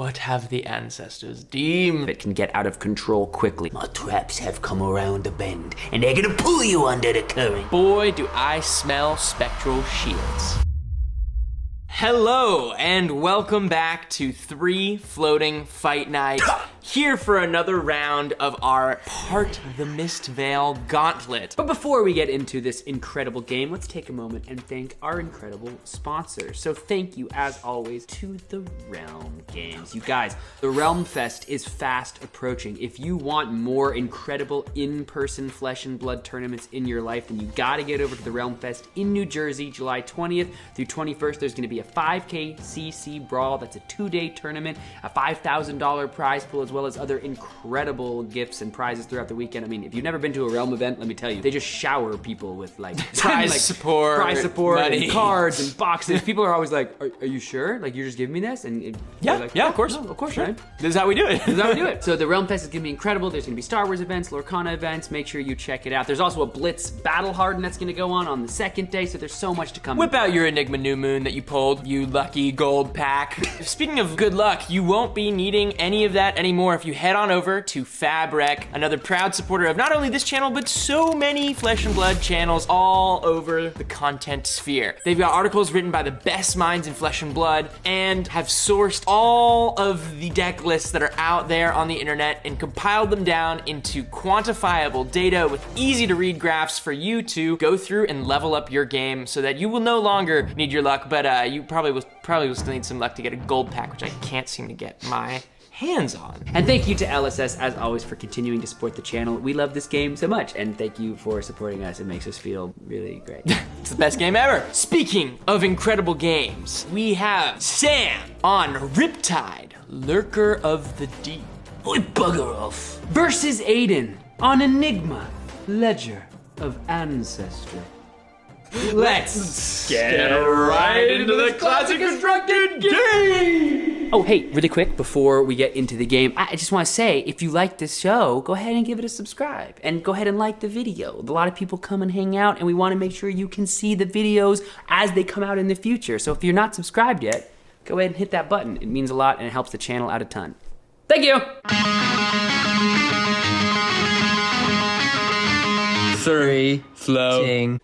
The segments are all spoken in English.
What have the ancestors deemed? It can get out of control quickly. My traps have come around the bend, and they're gonna pull you under the current. Boy, do I smell Spectral Shields. Hello, and welcome back to 3 Floating Fight Night. Here for another round of our Part the Mistveil Gauntlet. But before we get into this incredible game, let's take a moment and thank our incredible sponsors. So thank you, as always, to the Realm Games. You guys, the Realm Fest is fast approaching. If you want more incredible in-person flesh and blood tournaments in your life, then you gotta get over to the Realm Fest in New Jersey, July 20th through 21st. There's gonna be a 5kcc brawl. That's a 2-day tournament, a $5,000 prize pool, as well as other incredible gifts and prizes throughout the weekend. I mean, if you've never been to a Realm event, let me tell you, they just shower people with like prize support, money, and cards and boxes. People are always like, are you sure? Like, you're just giving me this? And yeah, like, of course, no, of course, sure. Right? This is how we do it. This is how we do it. So the Realm Fest is gonna be incredible. There's gonna be Star Wars events, Lurker events. Make sure you check it out. There's also a Blitz Battle Harden that's gonna go on the second day. So there's so much to come. Whip out your Enigma New Moon that you pulled, you lucky gold pack. Speaking of good luck, you won't be needing any of that anymore if you head on over to Fabtcg, another proud supporter of not only this channel, but so many Flesh and Blood channels all over the content sphere. They've got articles written by the best minds in Flesh and Blood and have sourced all of the deck lists that are out there on the internet and compiled them down into quantifiable data with easy to read graphs for you to go through and level up your game so that you will no longer need your luck, but you probably will still need some luck to get a gold pack, which I can't seem to get my hands on. And thank you to LSS, as always, for continuing to support the channel. We love this game so much, and thank you for supporting us. It makes us feel really great. It's the best game ever. Speaking of incredible games, we have Sam on Riptide, Lurker of the Deep. Oi, bugger off. Versus Aidan on Enigma, Ledger of Ancestry. Let's get right into the classic constructed game! Oh, hey, really quick, before we get into the game, I just want to say, if you like this show, go ahead and give it a subscribe, and go ahead and like the video. A lot of people come and hang out, and we want to make sure you can see the videos as they come out in the future. So if you're not subscribed yet, go ahead and hit that button. It means a lot, and it helps the channel out a ton. Thank you! 3 floating.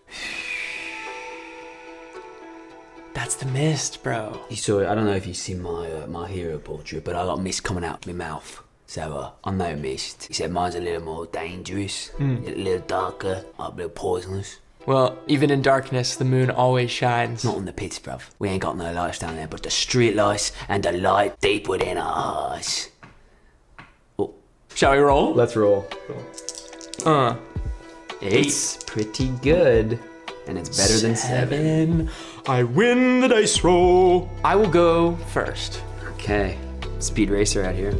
That's the mist, bro. You saw it. I don't know if you see my hero portrait, but I got mist coming out of my mouth. So I know mist. He said mine's a little more dangerous, a little darker, a little poisonous. Well, even in darkness, the moon always shines. Not on the pits, bruv. We ain't got no lights down there, but the street lights and the light deep within our eyes. Oh. Shall we roll? Let's roll. It's pretty good. And it's better than 7. I win the dice roll. I will go first. Okay, speed racer out here.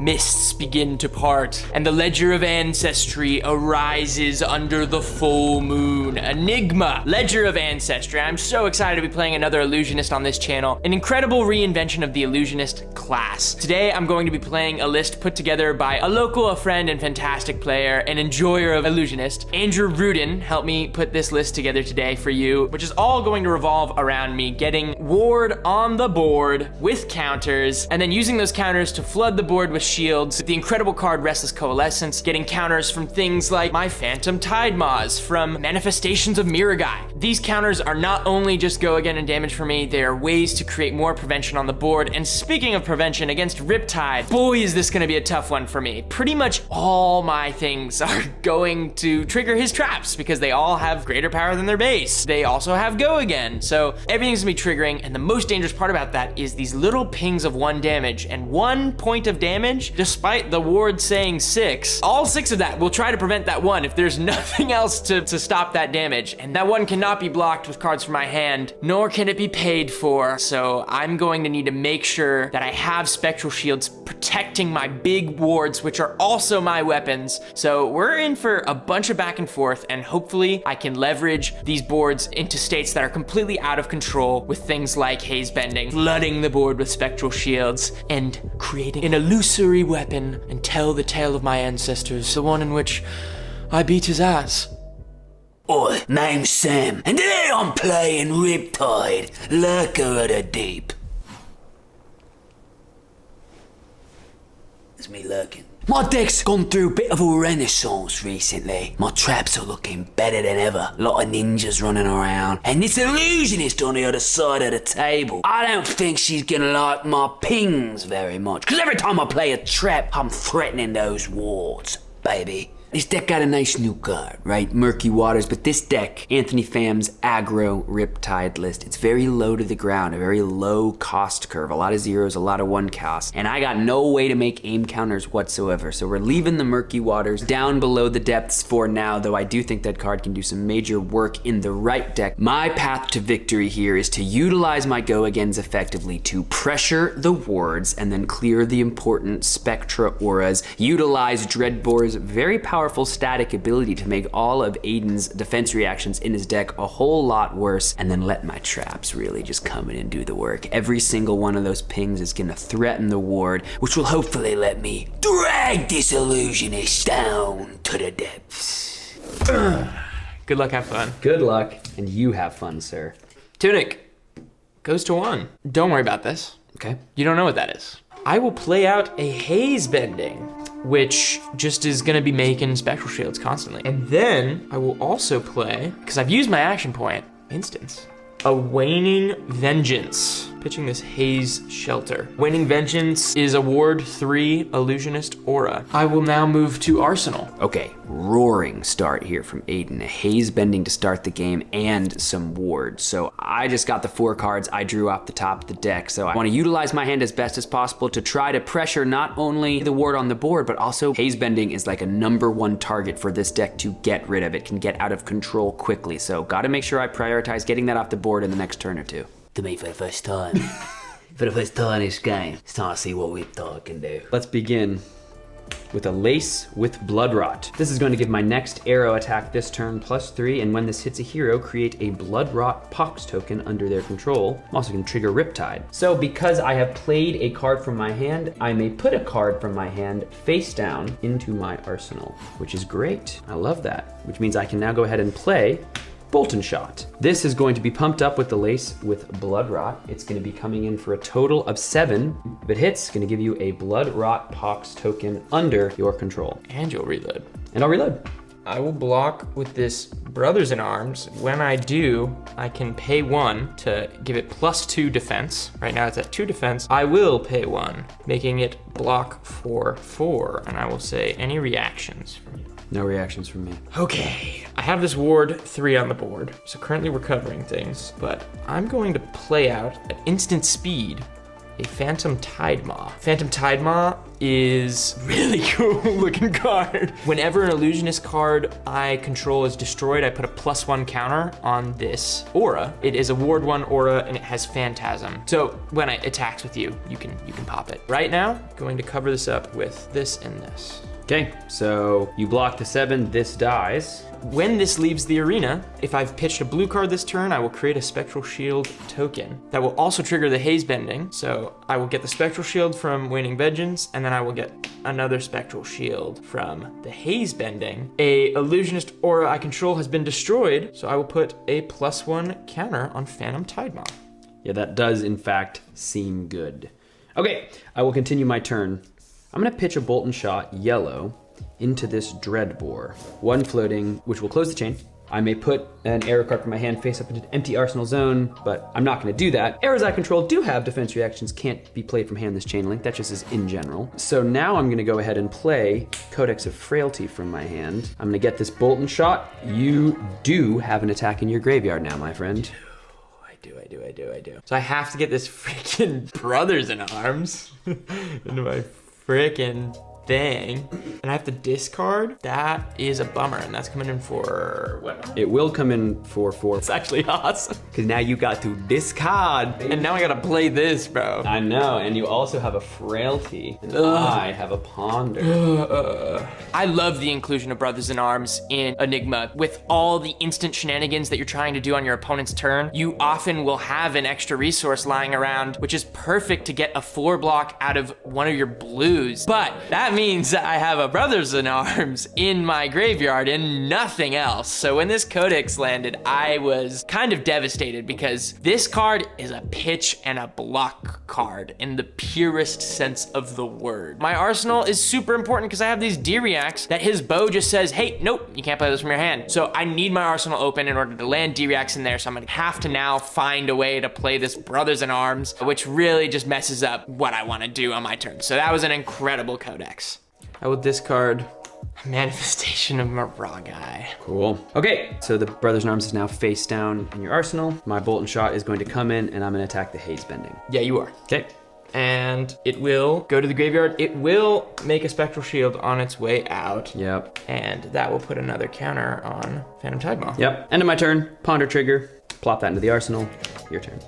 Mists begin to part, and the Ledger of Ancestry arises under the full moon. Enigma, Ledger of Ancestry. I'm so excited to be playing another illusionist on this channel. An incredible reinvention of the illusionist class. Today, I'm going to be playing a list put together by a local, a friend, and fantastic player, an enjoyer of illusionist. Andrew Rudin helped me put this list together today for you, which is all going to revolve around me getting ward on the board with counters, and then using those counters to flood the board with shields, with the incredible card Restless Coalescence, getting counters from things like my Phantom Tidemaws, from Manifestations of Miragai. These counters are not only just go again and damage for me, they are ways to create more prevention on the board. And speaking of prevention against Riptide, boy is this gonna be a tough one for me. Pretty much all my things are going to trigger his traps because they all have greater power than their base. They also have go again, so everything's gonna be triggering, and the most dangerous part about that is these little pings of 1 damage, and 1 point of damage, despite the ward saying 6, all 6 of that will try to prevent that 1 if there's nothing else to stop that damage. And that 1 cannot be blocked with cards from my hand, nor can it be paid for. So I'm going to need to make sure that I have Spectral Shields protecting my big wards, which are also my weapons. So we're in for a bunch of back and forth, and hopefully I can leverage these boards into states that are completely out of control with things like haze bending, flooding the board with Spectral Shields, and creating an illusory weapon and tell the tale of my ancestors, the one in which I beat his ass. Oi, name's Sam, and today I'm playing Riptide, Lurker of the Deep. It's me lurking. My deck's gone through a bit of a renaissance recently. My traps are looking better than ever. A lot of ninjas running around. And this illusionist on the other side of the table. I don't think she's gonna like my pings very much. Cause every time I play a trap, I'm threatening those wards, baby. This deck got a nice new card, right? Murky Waters, but this deck, Anthony Pham's aggro Riptide list, it's very low to the ground, a very low cost curve, a lot of zeros, a lot of one cost, and I got no way to make aim counters whatsoever, so we're leaving the Murky Waters down below the depths for now, though I do think that card can do some major work in the right deck. My path to victory here is to utilize my go-agains effectively to pressure the wards and then clear the important Spectra auras, utilize Dreadbore's very powerful static ability to make all of Aidan's defense reactions in his deck a whole lot worse, and then let my traps really just come in and do the work. Every single one of those pings is gonna threaten the ward, which will hopefully let me drag this illusionist down to the depths. Good luck, have fun. Good luck, and you have fun, sir. Tunic goes to 1. Don't worry about this. Okay. You don't know what that is. I will play out a Haze Bending, which just is gonna be making Spectral Shields constantly. And then I will also play, because I've used my action point, instance, a Waning Vengeance, pitching this Haze Shelter. Waning Vengeance is a Ward 3 Illusionist Aura. I will now move to Arsenal. Okay, roaring start here from Aidan. A Haze Bending to start the game and some wards. So I just got the 4 cards I drew off the top of the deck. So I want to utilize my hand as best as possible to try to pressure not only the ward on the board, but also Haze Bending is like a #1 target for this deck to get rid of. It can get out of control quickly. So gotta make sure I prioritize getting that off the board in the next turn or two. To me, for the first time. For the first time in this game, it's time to see what Riptide can do. Let's begin with a Lace with Blood Rot. This is going to give my next arrow attack this turn +3, and when this hits a hero, create a Blood Rot Pox token under their control. I'm also going to trigger Riptide. So because I have played a card from my hand, I may put a card from my hand face down into my arsenal, which is great. I love that, which means I can now go ahead and play Bolton Shot. This is going to be pumped up with the Lace with Blood Rot. It's going to be coming in for a total of 7. If it hits, it's going to give you a Blood Rot Pox token under your control. And you'll reload. And I'll reload. I will block with this Brothers in Arms. When I do, I can pay 1 to give it +2 defense. Right now it's at 2 defense. I will pay 1, making it block for 4, and I will say any reactions from you. No reactions from me. Okay, I have this ward 3 on the board, so currently we're covering things, but I'm going to play out at instant speed a Phantom Tidemaw. Phantom Tidemaw is really cool looking card. Whenever an illusionist card I control is destroyed, I put a +1 counter on this aura. It is a Ward 1 aura and it has Phantasm. So when it attacks with you, you can pop it. Right now, going to cover this up with this and this. Okay, so you block the 7, this dies. When this leaves the arena, if I've pitched a blue card this turn, I will create a Spectral Shield token. That will also trigger the Haze Bending, so I will get the Spectral Shield from Waning Vengeance, and then I will get another Spectral Shield from the Haze Bending. A Illusionist aura I control has been destroyed, so I will put a +1 counter on Phantom Tidemaw. Yeah, that does in fact seem good. Okay, I will continue my turn. I'm gonna pitch a Bolton Shot yellow into this Dreadbore. 1 floating, which will close the chain. I may put an arrow card from my hand face up into the empty arsenal zone, but I'm not gonna do that. Arrows I control do have defense reactions, can't be played from hand this chain link, that just is in general. So now I'm gonna go ahead and play Codex of Frailty from my hand. I'm gonna get this Bolton Shot. You do have an attack in your graveyard now, my friend. I do. So I have to get this freaking Brothers in Arms into my freaking thing, and I have to discard. That is a bummer, and that's coming in for what? It will come in for 4. It's actually awesome. Because now you got to discard. And now I gotta play this, bro. I know, and you also have a Frailty, and I have a Ponder. I love the inclusion of Brothers in Arms in Enigma. With all the instant shenanigans that you're trying to do on your opponent's turn, you often will have an extra resource lying around, which is perfect to get a 4 block out of one of your blues. But that means I have a Brothers in Arms in my graveyard and nothing else. So when this Codex landed, I was kind of devastated because this card is a pitch and a block card in the purest sense of the word. My arsenal is super important because I have these D-Reacts that his bow just says, hey, nope, you can't play this from your hand. So I need my arsenal open in order to land D-Reacts in there. So I'm gonna have to now find a way to play this Brothers in Arms, which really just messes up what I wanna do on my turn. So that was an incredible Codex. I will discard Manifestation of Maragai. Cool. Okay, so the Brothers in Arms is now face down in your arsenal. My bolt and shot is going to come in and I'm gonna attack the haze bending. Yeah, you are. Okay. And it will go to the graveyard. It will make a Spectral Shield on its way out. Yep. And that will put another counter on Phantom Tidemoth. Yep, end of my turn, ponder trigger, plop that into the arsenal, your turn.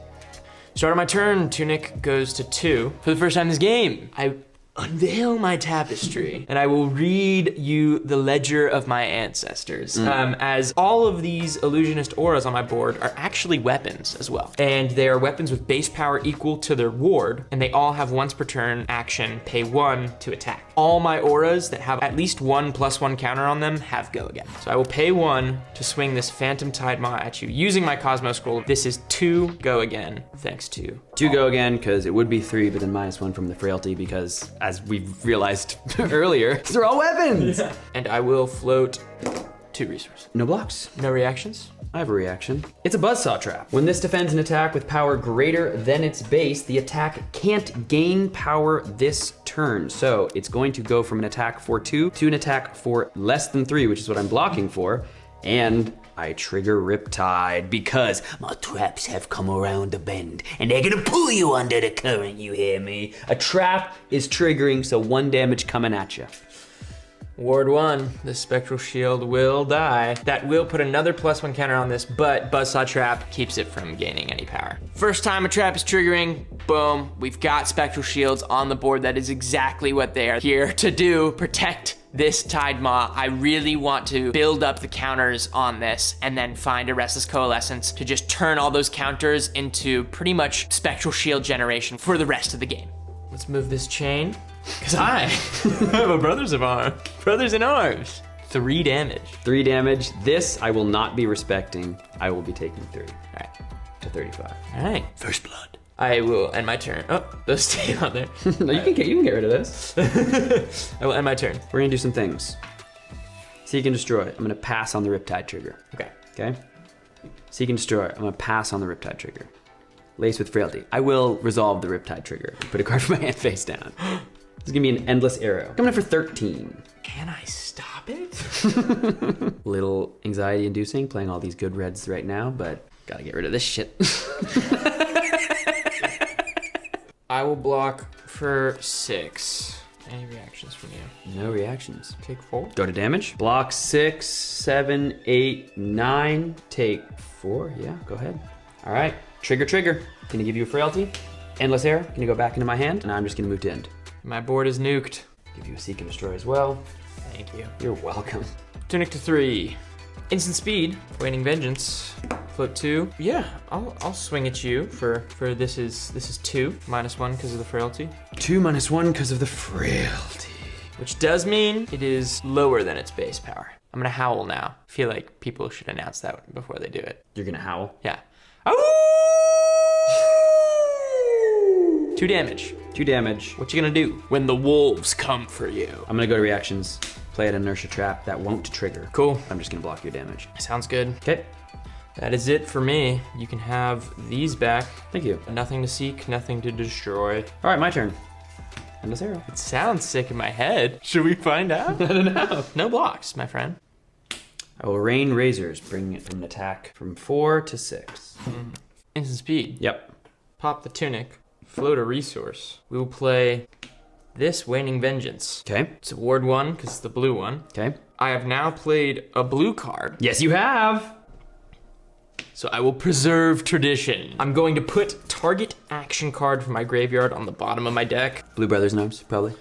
Start of my turn, Tunic goes to 2. For the first time this game, I unveil my tapestry and I will read you the ledger of my ancestors. As all of these illusionist auras on my board are actually weapons as well. And they are weapons with base power equal to their ward, and they all have once per turn action, pay 1 to attack. All my auras that have at least 1+1 counter on them have go again. So I will pay 1 to swing this Phantom Tidemoth at you using my Cosmo Scroll. This is 2 go again, thanks to 2 go again, because it would be 3, but then -1 from the frailty, because as we've realized earlier, they're all weapons. Yeah. And I will float 2 resources. No blocks. No reactions? I have a reaction. It's a Buzzsaw Trap. When this defends an attack with power greater than its base, the attack can't gain power this turn. So it's going to go from an attack for 2 to an attack for less than 3, which is what I'm blocking for. And I trigger Riptide because My traps have come around the bend, and they're gonna pull you under the current, you hear me? a trap is triggering, so 1 damage coming at you. Ward 1, the Spectral Shield will die. That will put another +1 counter on this, but Buzzsaw Trap keeps it from gaining any power. First time a trap is triggering, boom, we've got Spectral Shields on the board. That is exactly what they are here to do, protect this Tidemoth. I really want to build up the counters on this and then find a Restless Coalescence to just turn all those counters into pretty much Spectral Shield generation for the rest of the game. Let's move this chain, because I have a Brothers in Arms. 3 damage. 3 damage. This I will not be respecting. I will be taking 3. All right. To 35. All right. First blood. I will end my turn. Oh, those stay on there. No, you can get rid of this. I will end my turn. We're gonna do some things. Seek and destroy. I'm gonna pass on the Riptide trigger. Okay. Okay? Seek and destroy. I'm gonna pass on the Riptide trigger. Lace with frailty. I will resolve the Riptide trigger. Put a card from my hand face down. This is gonna be an endless arrow. Coming in for 13. Can I stop it? Little anxiety inducing, playing all these good reds right now, but gotta get rid of this shit. I will block for 6. Any reactions from you? No reactions. Take 4. Go to damage. Block 6, 7, 8, 9. Take 4. Yeah, go ahead. All right. Trigger. Gonna give you a frailty. Endless arrow. Gonna go back into my hand, and I'm just gonna move to end. My board is nuked. Give you a seek and destroy as well. Thank you. You're welcome. Tunic to 3. Instant speed. Waning Vengeance. Float 2. Yeah, I'll swing at you for this is 2 -1 because of the frailty. 2 -1 because of the frailty. Which does mean it is lower than its base power. I'm gonna howl now. I feel like people should announce that before they do it. You're gonna howl? Yeah. Ow! 2 damage. 2 damage. What you gonna do when the wolves come for you? I'm gonna go to reactions. Play an inertia trap that won't trigger. Cool. I'm just gonna block your damage. Sounds good. Okay. That is it for me. You can have these back. Thank you. Nothing to seek, nothing to destroy. All right, my turn. Endless arrow. It sounds sick in my head. Should we find out? I don't know. No blocks, my friend. I will rain razors, bring it from an attack from 4 to 6. Instant speed. Yep. Pop the tunic. Float a resource. We will play this Waning Vengeance. Okay. It's a ward 1 because it's the blue one. Okay. I have now played a blue card. Yes, you have. So I will preserve tradition. I'm going to put target action card from my graveyard on the bottom of my deck. Blue Brothers in Arms, probably.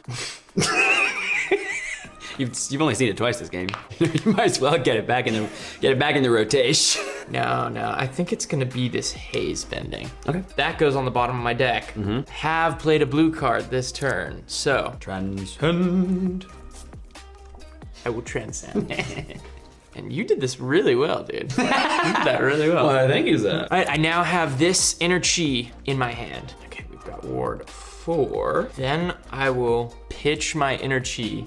You've only seen it twice this game. You might as well get it back in the rotation. No, I think it's gonna be this haze bending. Okay. That goes on the bottom of my deck. Have played a blue card this turn, so Transcend. I will transcend. And you did this really well, dude. You did that really well. Well, thank you, sir. All right, I now have this inner chi in my hand. Okay, we've got ward 4. Then I will pitch my inner chi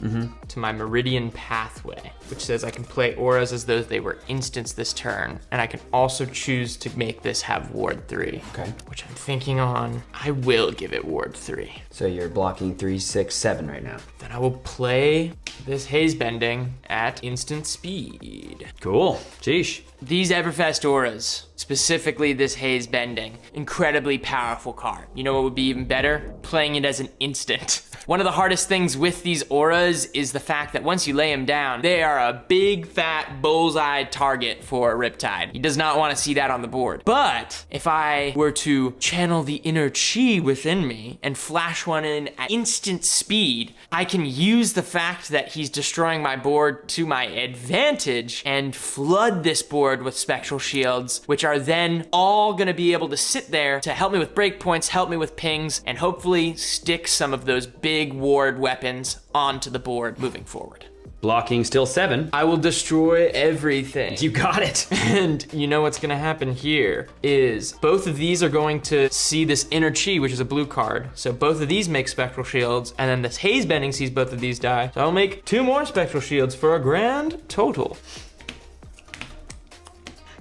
to my meridian pathway, which says I can play auras as though they were instants this turn. And I can also choose to make this have ward 3. Okay. Which I'm thinking on, I will give it ward 3. So you're blocking 3, 6, 7 right now. Then I will play this haze bending at instant speed. Cool. Sheesh. These Everfest auras, specifically this haze bending, incredibly powerful card. You know what would be even better? Playing it as an instant. One of the hardest things with these auras is the fact that once you lay them down, they are a big fat bullseye target for Riptide. He does not want to see that on the board. But if I were to channel the inner chi within me and flash one in at instant speed, I can use the fact that he's destroying my board to my advantage and flood this board with Spectral Shields, which are then all gonna be able to sit there to help me with breakpoints, help me with pings, and hopefully stick some of those big ward weapons onto the board moving forward. Blocking still 7. I will destroy everything. You got it. And you know what's gonna happen here is both of these are going to see this inner chi, which is a blue card. So both of these make Spectral Shields, and then this haze bending sees both of these die. So I'll make 2 more Spectral Shields for a grand total.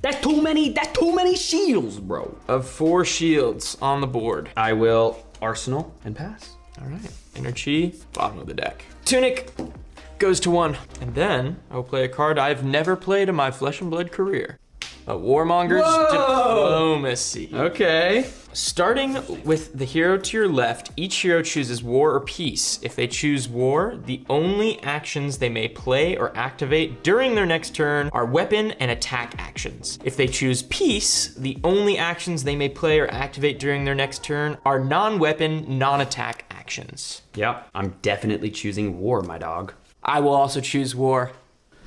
That's too many shields, bro. Of 4 shields on the board. I will arsenal and pass. All right, inner chi, bottom of the deck. Tunic goes to 1. And then I will play a card I've never played in my Flesh and Blood career. A Warmonger's Diplomacy. Okay. Starting with the hero to your left, each hero chooses War or Peace. If they choose War, the only actions they may play or activate during their next turn are weapon and attack actions. If they choose Peace, the only actions they may play or activate during their next turn are non-weapon, non-attack actions. Yep, I'm definitely choosing war, my dog. I will also choose War.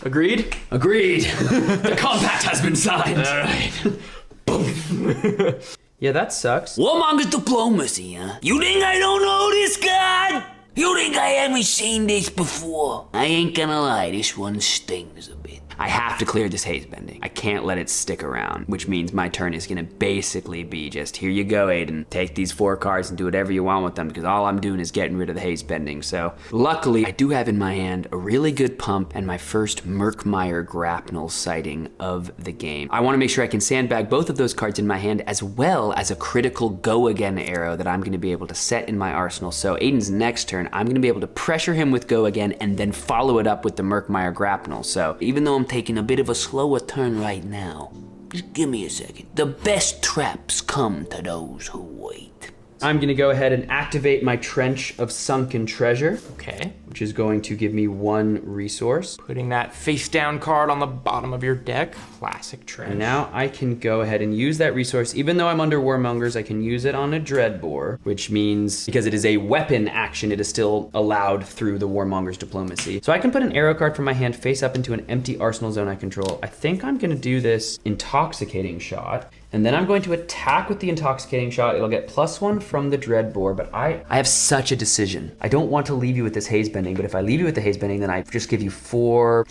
Agreed? Agreed. The compact has been signed. All right. Yeah, that sucks. Warmonger's Diplomacy, huh? You think I don't know this card? You think I haven't seen this before? I ain't gonna lie, this one stings a bit. I have to clear this haze bending. I can't let it stick around, which means my turn is gonna basically be just, here you go, Aidan. Take these 4 cards and do whatever you want with them, because all I'm doing is getting rid of the haze bending. So luckily, I do have in my hand a really good pump and my first Murkmire grapnel sighting of the game. I wanna make sure I can sandbag both of those cards in my hand, as well as a critical go again arrow that I'm gonna be able to set in my arsenal. So Aidan's next turn, I'm gonna be able to pressure him with go again and then follow it up with the Murkmire grapnel. So even though I'm taking a bit of a slower turn right now, just give me a second. The best traps come to those who wait. I'm gonna go ahead and activate my Trench of Sunken Treasure, Okay. which is going to give me 1 resource. Putting that face down card on the bottom of your deck. Classic trench. And now I can go ahead and use that resource. Even though I'm under Warmongers, I can use it on a Dreadbore, which means because it is a weapon action, it is still allowed through the Warmonger's Diplomacy. So I can put an arrow card from my hand face up into an empty arsenal zone I control. I think I'm gonna do this Intoxicating Shot. And then I'm going to attack with the Intoxicating Shot. It'll get +1 from the Dreadbore, but I have such a decision. I don't want to leave you with this haze bending, but if I leave you with the haze bending, then I just give you 4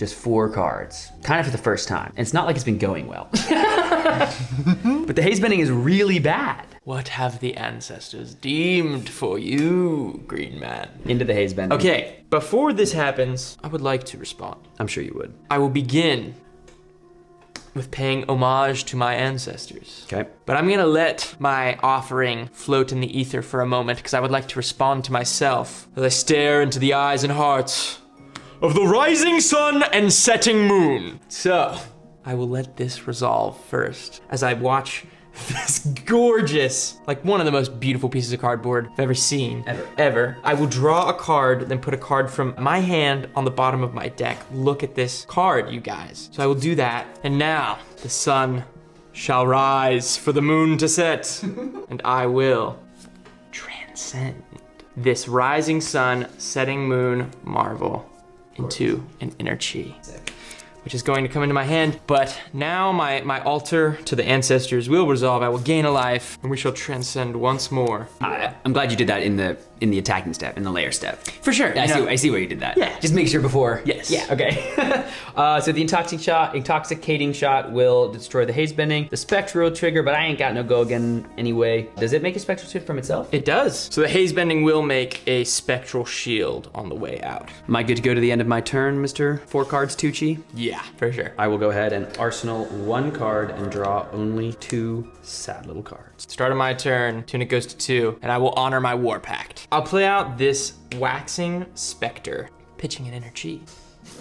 cards. Kind of for the first time. And it's not like it's been going well. But the haze bending is really bad. What have the ancestors deemed for you, Green Man? Into the haze bending. Okay, before this happens, I would like to respond. I'm sure you would. I will begin with paying homage to my ancestors. Okay. But I'm gonna let my offering float in the ether for a moment because I would like to respond to myself as I stare into the eyes and hearts of the rising sun and setting moon. So, I will let this resolve first as I watch this gorgeous, like one of the most beautiful pieces of cardboard I've ever seen. Ever. I will draw a card, then put a card from my hand on the bottom of my deck. Look at this card, you guys. So I will do that. And now, the sun shall rise for the moon to set. And I will transcend this rising sun, setting moon marvel into an inner chi, which is going to come into my hand. But now my altar to the ancestors will resolve. I will gain a life, and we shall transcend once more. I'm glad you did that in the attacking step, in the layer step. For sure. I see where you did that. Yeah. Just make sure before. Yes. Yeah, okay. So the intoxicating shot will destroy the haze bending, the spectral trigger, but I ain't got no go again anyway. Does it make a spectral shield from itself? It does. So the haze bending will make a spectral shield on the way out. Am I good to go to the end of my turn, Mr. 4 cards Tucci? Yeah, for sure. I will go ahead and arsenal 1 card and draw only 2 sad little cards. Start of my turn, tunic goes to 2, and I will honor my war pact. I'll play out this waxing specter, pitching an inner chi.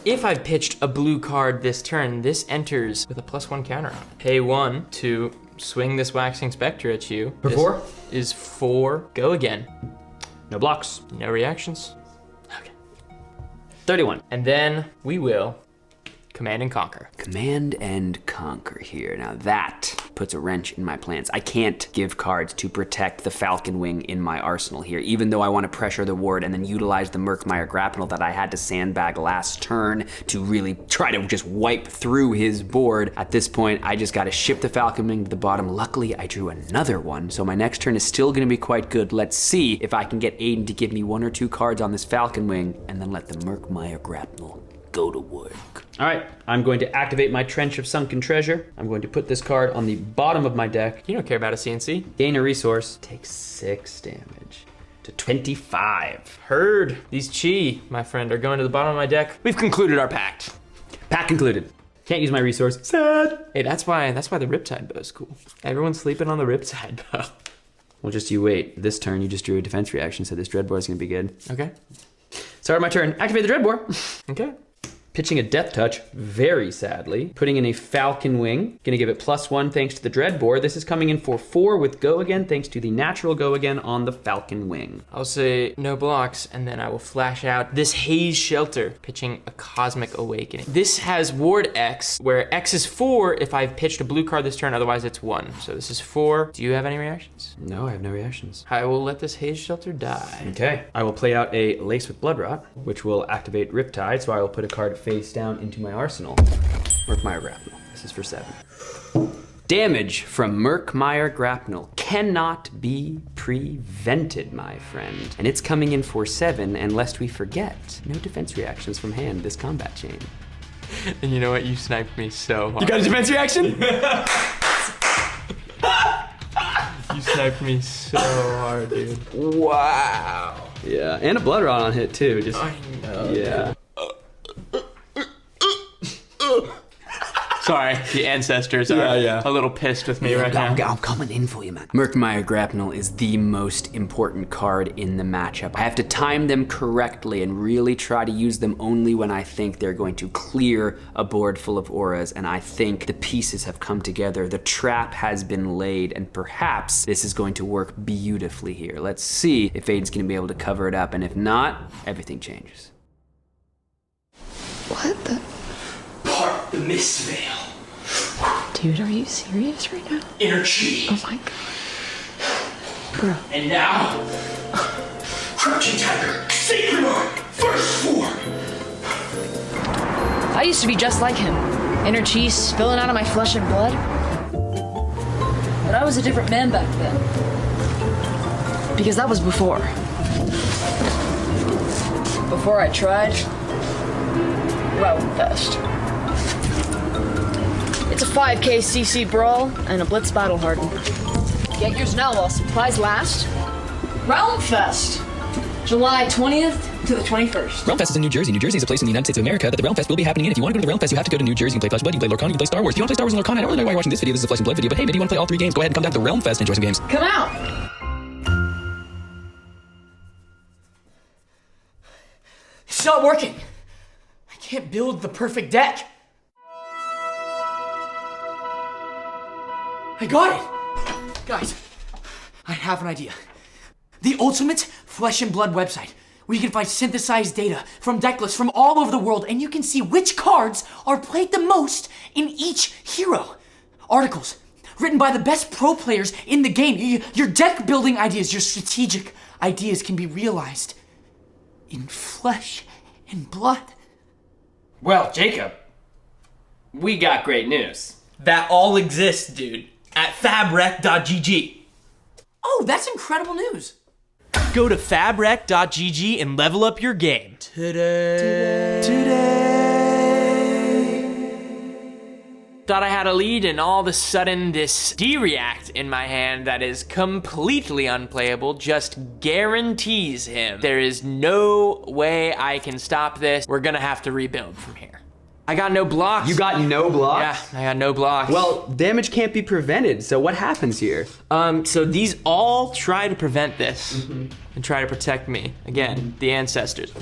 If I've pitched a blue card this turn, this enters with a +1 counter on it. Pay 1 to swing this waxing specter at you. For 4? Is 4, go again. No blocks. No reactions. Okay. 31. And then we will command and conquer. Command and conquer here. Now that puts a wrench in my plans. I can't give cards to protect the Falcon Wing in my arsenal here, even though I want to pressure the ward and then utilize the Murkmire grapnel that I had to sandbag last turn to really try to just wipe through his board. At this point, I just got to ship the Falcon Wing to the bottom. Luckily, I drew another one, so my next turn is still going to be quite good. Let's see if I can get Aidan to give me 1 or 2 cards on this Falcon Wing and then let the Murkmire grapnel go to work. All right, I'm going to activate my Trench of Sunken Treasure. I'm going to put this card on the bottom of my deck. You don't care about a CNC. Gain a resource, take 6 damage to 25. Heard. These chi, my friend, are going to the bottom of my deck. We've concluded our pact. Pact concluded. Can't use my resource. Sad. Hey, that's why the Riptide bow is cool. Everyone's sleeping on the Riptide bow. Well, just you wait. This turn, you just drew a defense reaction, so this Dreadbore is gonna be good. Okay. Start my turn. Activate the Dreadbore. Okay. Pitching a Death Touch, very sadly. Putting in a Falcon Wing. Gonna give it +1 thanks to the Dreadbore. This is coming in for 4 with Go Again, thanks to the natural Go Again on the Falcon Wing. I'll say no blocks, and then I will flash out this Haze Shelter, pitching a Cosmic Awakening. This has Ward X, where X is 4 if I've pitched a blue card this turn, otherwise it's 1. So this is 4. Do you have any reactions? No, I have no reactions. I will let this Haze Shelter die. Okay. I will play out a Lace with Bloodrot, which will activate Riptide, so I will put a card face down into my arsenal. Murkmire Grapnel. This is for 7. Damage from Murkmire Grapnel cannot be prevented, my friend. And it's coming in for 7, and lest we forget, no defense reactions from hand this combat chain. And you know what? You sniped me so hard. You got a defense reaction? You sniped me so hard, dude. Wow. Yeah, and a Bloodrot on hit too. Just I know. yeah. Sorry, the ancestors are a little pissed with me right now. I'm coming in for you, man. Murkmire Grapnel is the most important card in the matchup. I have to time them correctly and really try to use them only when I think they're going to clear a board full of auras, and I think the pieces have come together. The trap has been laid, and perhaps this is going to work beautifully here. Let's see if Aidan's gonna be able to cover it up, and if not, everything changes. What the? Part the Mistveil. Dude, are you serious right now? Inner chi. Oh my god. Bro. And now, Crouching Tiger, Sacred Arc, first 4. I used to be just like him. Inner chi spilling out of my flesh and blood. But I was a different man back then. Because that was before. Before I tried Realm Fest. It's a 5K CC brawl and a blitz battle harden. Get yours now while supplies last. Realm Fest, July 20th to the 21st. Realm Fest is in New Jersey. New Jersey is a place in the United States of America that the Realm Fest will be happening in. If you want to go to the Realm Fest, you have to go to New Jersey. You can play Flesh and Blood, you can play Lurker, you can play Star Wars. If you want to play Star Wars and Lurker, I don't really know why you're watching this video. This is a Flesh and Blood video, but hey, maybe you want to play all 3 games. Go ahead and come down to the Realm Fest and enjoy some games. Come out! It's not working. I can't build the perfect deck. I got it! Guys, I have an idea. The ultimate Flesh and Blood website, where you can find synthesized data from Decklists from all over the world, and you can see which cards are played the most in each hero. Articles written by the best pro players in the game. Your deck building ideas, your strategic ideas can be realized in Flesh and Blood. Well, Jacob, we got great news. That all exists, dude, at fabrec.gg. Oh, that's incredible news. Go to fabrec.gg and level up your game. Thought I had a lead, and all of a sudden this D-react in my hand that is completely unplayable just guarantees him there is no way I can stop this. We're gonna have to rebuild from here. I got no blocks. You got no blocks? Yeah, I got no blocks. Well, damage can't be prevented, so what happens here? So these all try to prevent this and try to protect me. Again, the ancestors.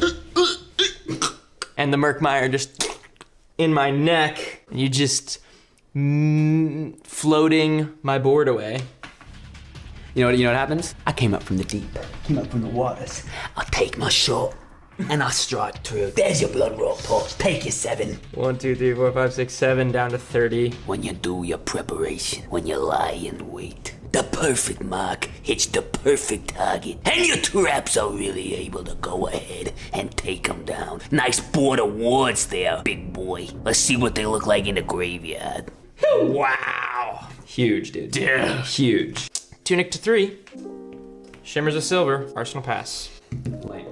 And the Murkmire just in my neck. And you just floating my board away. You know what happens? I came up from the deep, came up from the waters. I take my shot and I strike through. There's your blood rock pops. Take your 7. 1, 2, 3, 4, 5, 6, 7, down to 30. When you do your preparation, when you lie in wait, the perfect mark hits the perfect target, and your traps are really able to go ahead and take them down. Nice board of wards there, big boy. Let's see what they look like in the graveyard. Wow. Huge, dude. Yeah. Huge. Tunic to 3. Shimmers of Silver. Arsenal pass.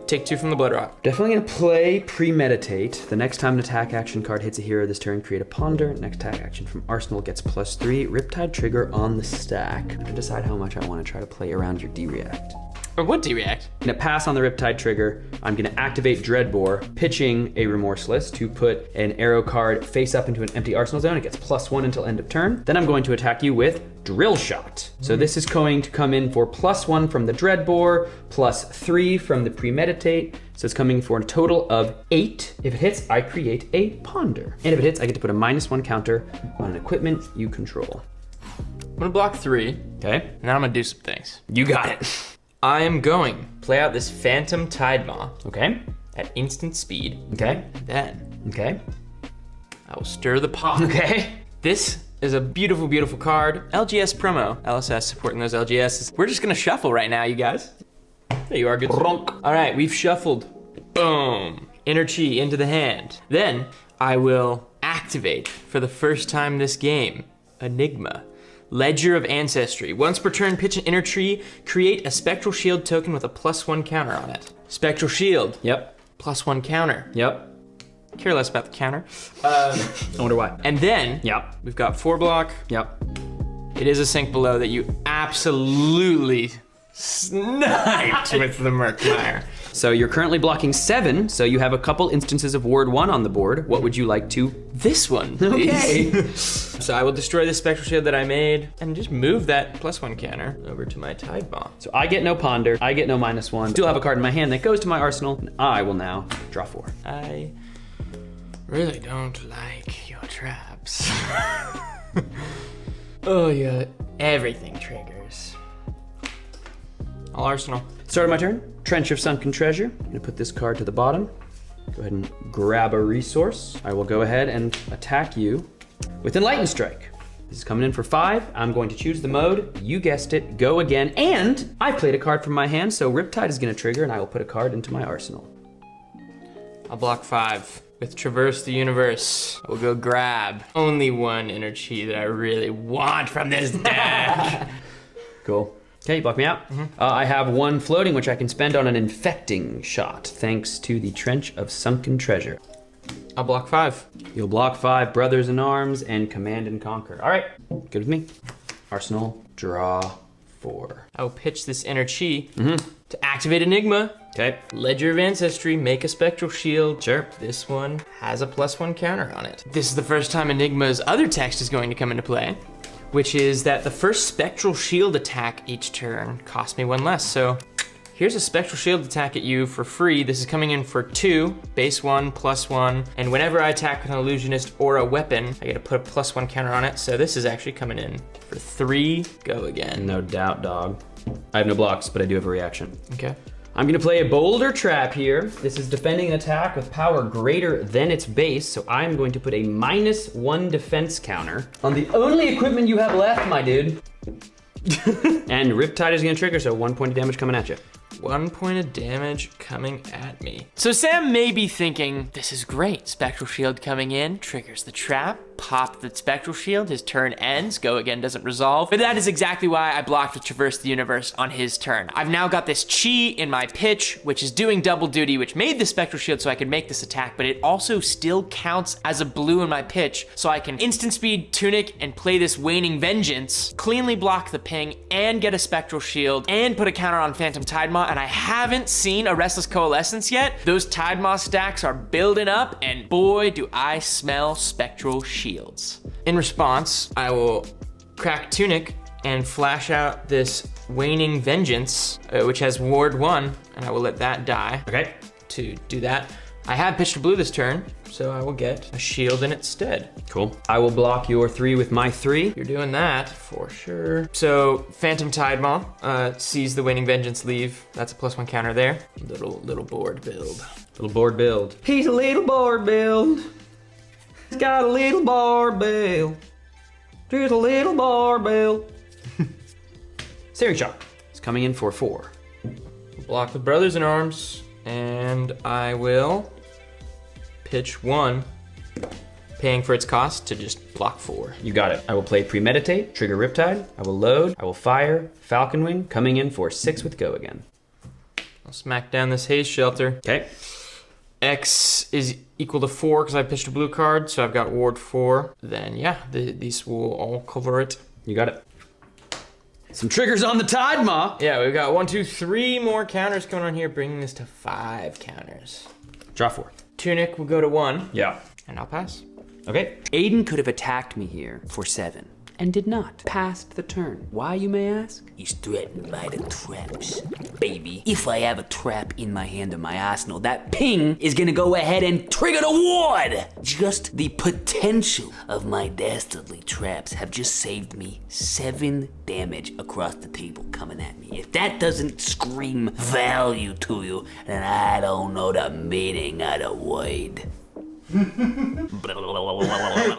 Take 2 from the Blood Rot. Definitely gonna play Premeditate. The next time an attack action card hits a hero this turn, create a ponder. Next attack action from Arsenal gets +3. Riptide trigger on the stack. I'm gonna decide how much I wanna try to play around your D-react. Or what D-react? I'm gonna pass on the Riptide trigger. I'm gonna activate Dreadbore, pitching a Remorseless to put an arrow card face up into an empty arsenal zone. It gets +1 until end of turn. Then I'm going to attack you with Drill Shot. So this is going to come in for +1 from the Dreadbore, +3 from the Premeditate. So it's coming for a total of 8. If it hits, I create a Ponder. And if it hits, I get to put a -1 counter on an equipment you control. I'm gonna block 3. Okay? Now I'm gonna do some things. You got it. I am going to play out this Phantom Tidemaw Okay? at instant speed. Okay? Then Okay? I will stir the pot. Okay? This is a beautiful, beautiful card. LGS promo. LSS supporting those LGSs. We're just gonna shuffle right now, you guys. There you are, good. All right, we've shuffled. Boom. Inner Chi into the hand. Then I will activate for the first time this game, Enigma. Ledger of Ancestry. Once per turn, pitch an Inner Tree, create a Spectral Shield token with a +1 counter on it. Spectral Shield. Yep. +1 counter. Yep. Care less about the counter. I wonder why. And then, Yep. we've got 4 block. Yep. It is a sink below that you absolutely sniped with the Murkmire. So you're currently blocking 7, so you have a couple instances of Ward 1 on the board. What would you like to? This one. Okay. So I will destroy the Spectral Shield that I made and just move that +1 counter over to my Tidemaw. So I get no Ponder, I get no -1. Still have a card in my hand that goes to my arsenal, and I will now draw 4. I really don't like your traps. Oh yeah, everything triggers. All arsenal. Start of my turn, Trench of Sunken Treasure. I'm gonna put this card to the bottom. Go ahead and grab a resource. I will go ahead and attack you with Enlighten Strike. This is coming in for 5. I'm going to choose the mode. You guessed it, go again. And I played a card from my hand, so Riptide is gonna trigger and I will put a card into my arsenal. I'll block 5. With Traverse the Universe, I will go grab only one Inner Chi that I really want from this deck. Cool. Okay, you block me out. I have 1 floating, which I can spend on an Infecting Shot, thanks to the Trench of Sunken Treasure. I'll block 5. You'll block 5 Brothers in Arms and Command and Conquer. All right, good with me. Arsenal, draw 4. I will pitch this Inner Chi to activate Enigma. Okay. Ledger of Ancestry, make a Spectral Shield. Sure. This one has a +1 counter on it. This is the first time Enigma's other text is going to come into play, which is that the first Spectral Shield attack each turn costs me 1 less. So here's a Spectral Shield attack at you for free. This is coming in for 2, base 1, +1. And whenever I attack with an Illusionist or a weapon, I get to put a +1 counter on it. So this is actually coming in for 3, go again. No doubt, dog. I have no blocks, but I do have a reaction. Okay. I'm gonna play a Boulder Trap here. This is defending an attack with power greater than its base, so I'm going to put a -1 defense counter on the only equipment you have left, my dude. And Riptide is gonna trigger, so 1 point of damage coming at you. 1 point of damage coming at me. So Sam may be thinking, this is great. Spectral Shield coming in, triggers the trap, pop the Spectral Shield, his turn ends, go again doesn't resolve. But that is exactly why I blocked with Traverse the Universe on his turn. I've now got this chi in my pitch, which is doing double duty, which made the Spectral Shield so I could make this attack, but it also still counts as a blue in my pitch, so I can instant speed Tunic and play this Waning Vengeance, cleanly block the ping, and get a Spectral Shield, and put a counter on Phantom Tidemaw, and I haven't seen a Restless Coalescence yet. Those Tidemaw stacks are building up, and boy, do I smell Spectral Shields. In response, I will crack Tunic and flash out this Waning Vengeance, which has Ward 1, and I will let that die. Okay. To do that, I have pitched a blue this turn, so I will get a shield in its stead. Cool. I will block your 3 with my 3. You're doing that for sure. So Phantom Tidemaw sees the Waning Vengeance leave. That's a +1 counter there. Little board build. Little board build. He's a little board build. He's got a little barbell. Just a little barbell. Searing Shot. It's coming in for 4. Block with Brothers in Arms, and I will pitch 1, paying for its cost to just block 4. You got it. I will play Premeditate, trigger Riptide. I will load. I will fire Falcon Wing, coming in for 6 with go again. I'll smack down this Haze Shelter. Okay. X is equal to 4 because I pitched a blue card, so I've got Ward 4. Then yeah, these will all cover it. You got it. Some triggers on the Tidemaw. Yeah, we've got 1, 2, 3 more counters coming on here, bringing this to 5 counters. Draw 4. Tunic will go to 1. Yeah. And I'll pass. Okay. Aidan could have attacked me here for 7 and did not. Passed the turn. Why, you may ask? He's threatened by the traps. Baby, if I have a trap in my hand or my arsenal, that ping is gonna go ahead and trigger the ward! Just the potential of my dastardly traps have just saved me 7 damage across the table coming at me. If that doesn't scream value to you, then I don't know the meaning of the word.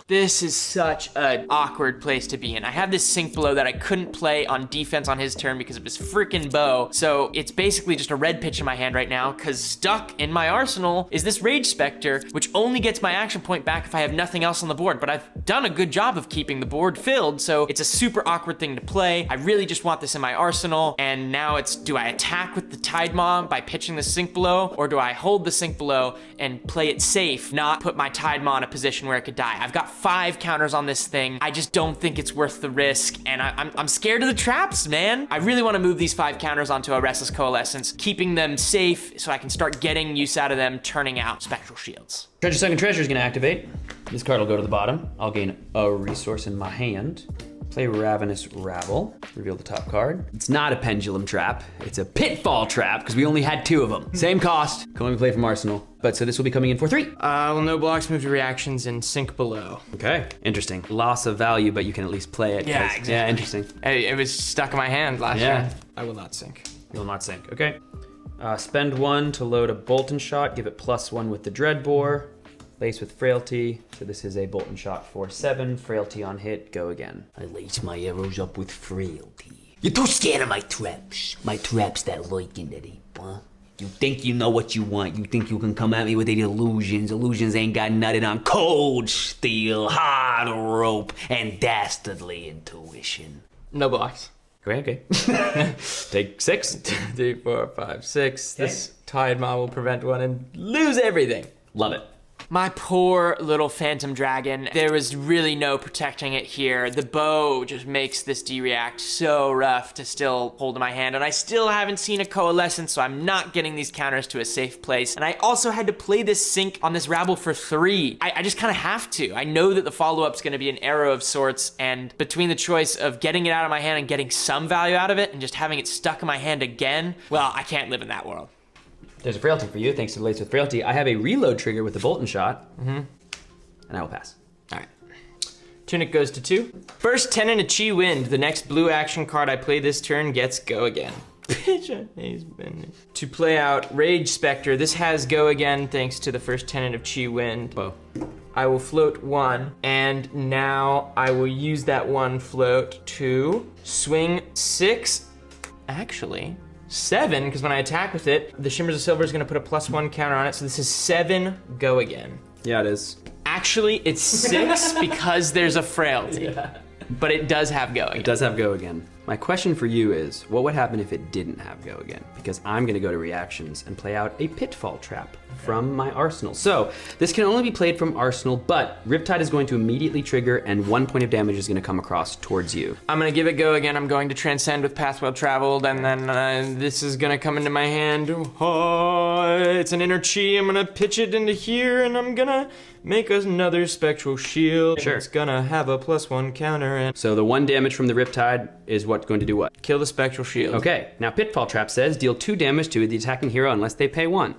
This is such an awkward place to be in. I have this Sink Below that I couldn't play on defense on his turn because of his freaking bow. So it's basically just a red pitch in my hand right now, because stuck in my arsenal is this Rage Spectre, which only gets my action point back if I have nothing else on the board. But I've done a good job of keeping the board filled, so it's a super awkward thing to play. I really just want this in my arsenal, and now it's, do I attack with the Tidemaw by pitching the Sink Below, or do I hold the Sink Below and play it safe, not put my Tidemaw in a position where it could die? I've got 5 counters on this thing. I just don't think it's worth the risk, and I'm scared of the traps, man. I really want to move these 5 counters onto a Restless Coalescence, keeping them safe so I can start getting use out of them, turning out Spectral Shields. Treasure Sunken Treasure is gonna activate. This card will go to the bottom. I'll gain a resource in my hand. Play Ravenous Rabble, reveal the top card. It's not a pendulum trap, it's a pitfall trap, because we only had 2 of them. Same cost, can only play from Arsenal. But so this will be coming in for 3. Well, no blocks, move to reactions, and Sink Below. Okay, interesting. Loss of value, but you can at least play it. Yeah, exactly. Yeah, interesting. Hey, it was stuck in my hand last year. I will not sink. You'll not sink, okay. Spend 1 to load a Bolt and Shot, give it +1 with the Dreadbore. Lace with Frailty, so this is a Bolt and Shot for 7. Frailty on hit, go again. I lace my arrows up with frailty. You're too scared of my traps. My traps that like in that heap, huh? You think you know what you want. You think you can come at me with the illusions. Illusions ain't got nothing on cold steel, hard rope, and dastardly intuition. No blocks. Great, okay. Take 6. 3, 4, 5, 6. Okay. This Tidemaw will prevent 1 and lose everything. Love it. My poor little Phantom Dragon. There was really no protecting it here. The bow just makes this D-React so rough to still hold in my hand, and I still haven't seen a Coalescence, so I'm not getting these counters to a safe place. And I also had to play this Sink on this Rabble for 3. I just kind of have to. I know that the follow-up's gonna be an arrow of sorts, and between the choice of getting it out of my hand and getting some value out of it, and just having it stuck in my hand again, well, I can't live in that world. There's a Frailty for you, thanks to the Lace with Frailty. I have a reload trigger with the Bolt and Shot, and I will pass. All right. Tunic goes to 2. First Tenant of Chi Wind. The next blue action card I play this turn gets go again. To play out Rage Spectre, this has go again thanks to the first Tenant of Chi Wind. Whoa. I will float 1, and now I will use that 1 float to swing 6. Actually, 7, because when I attack with it, the Shimmers of Silver is gonna put a +1 counter on it, so this is 7, go again. Yeah, it is. Actually, it's 6 because there's a frailty. Yeah. But it does have go again. It does have go again. My question for you is, what would happen if it didn't have go again? Because I'm gonna go to reactions and play out a pitfall trap from my arsenal. So this can only be played from arsenal, but Riptide is going to immediately trigger and 1 point of damage is gonna come across towards you. I'm gonna give it go again. I'm going to transcend with Path Well Traveled, and then this is gonna come into my hand. Oh, it's an inner chi. I'm gonna pitch it into here, and I'm gonna make another Spectral Shield. Sure. It's gonna have a +1 counter, and So the 1 damage from the Riptide is what's going to do what? kill the Spectral Shield. Okay, now Pitfall Trap says deal 2 damage to the attacking hero unless they pay 1.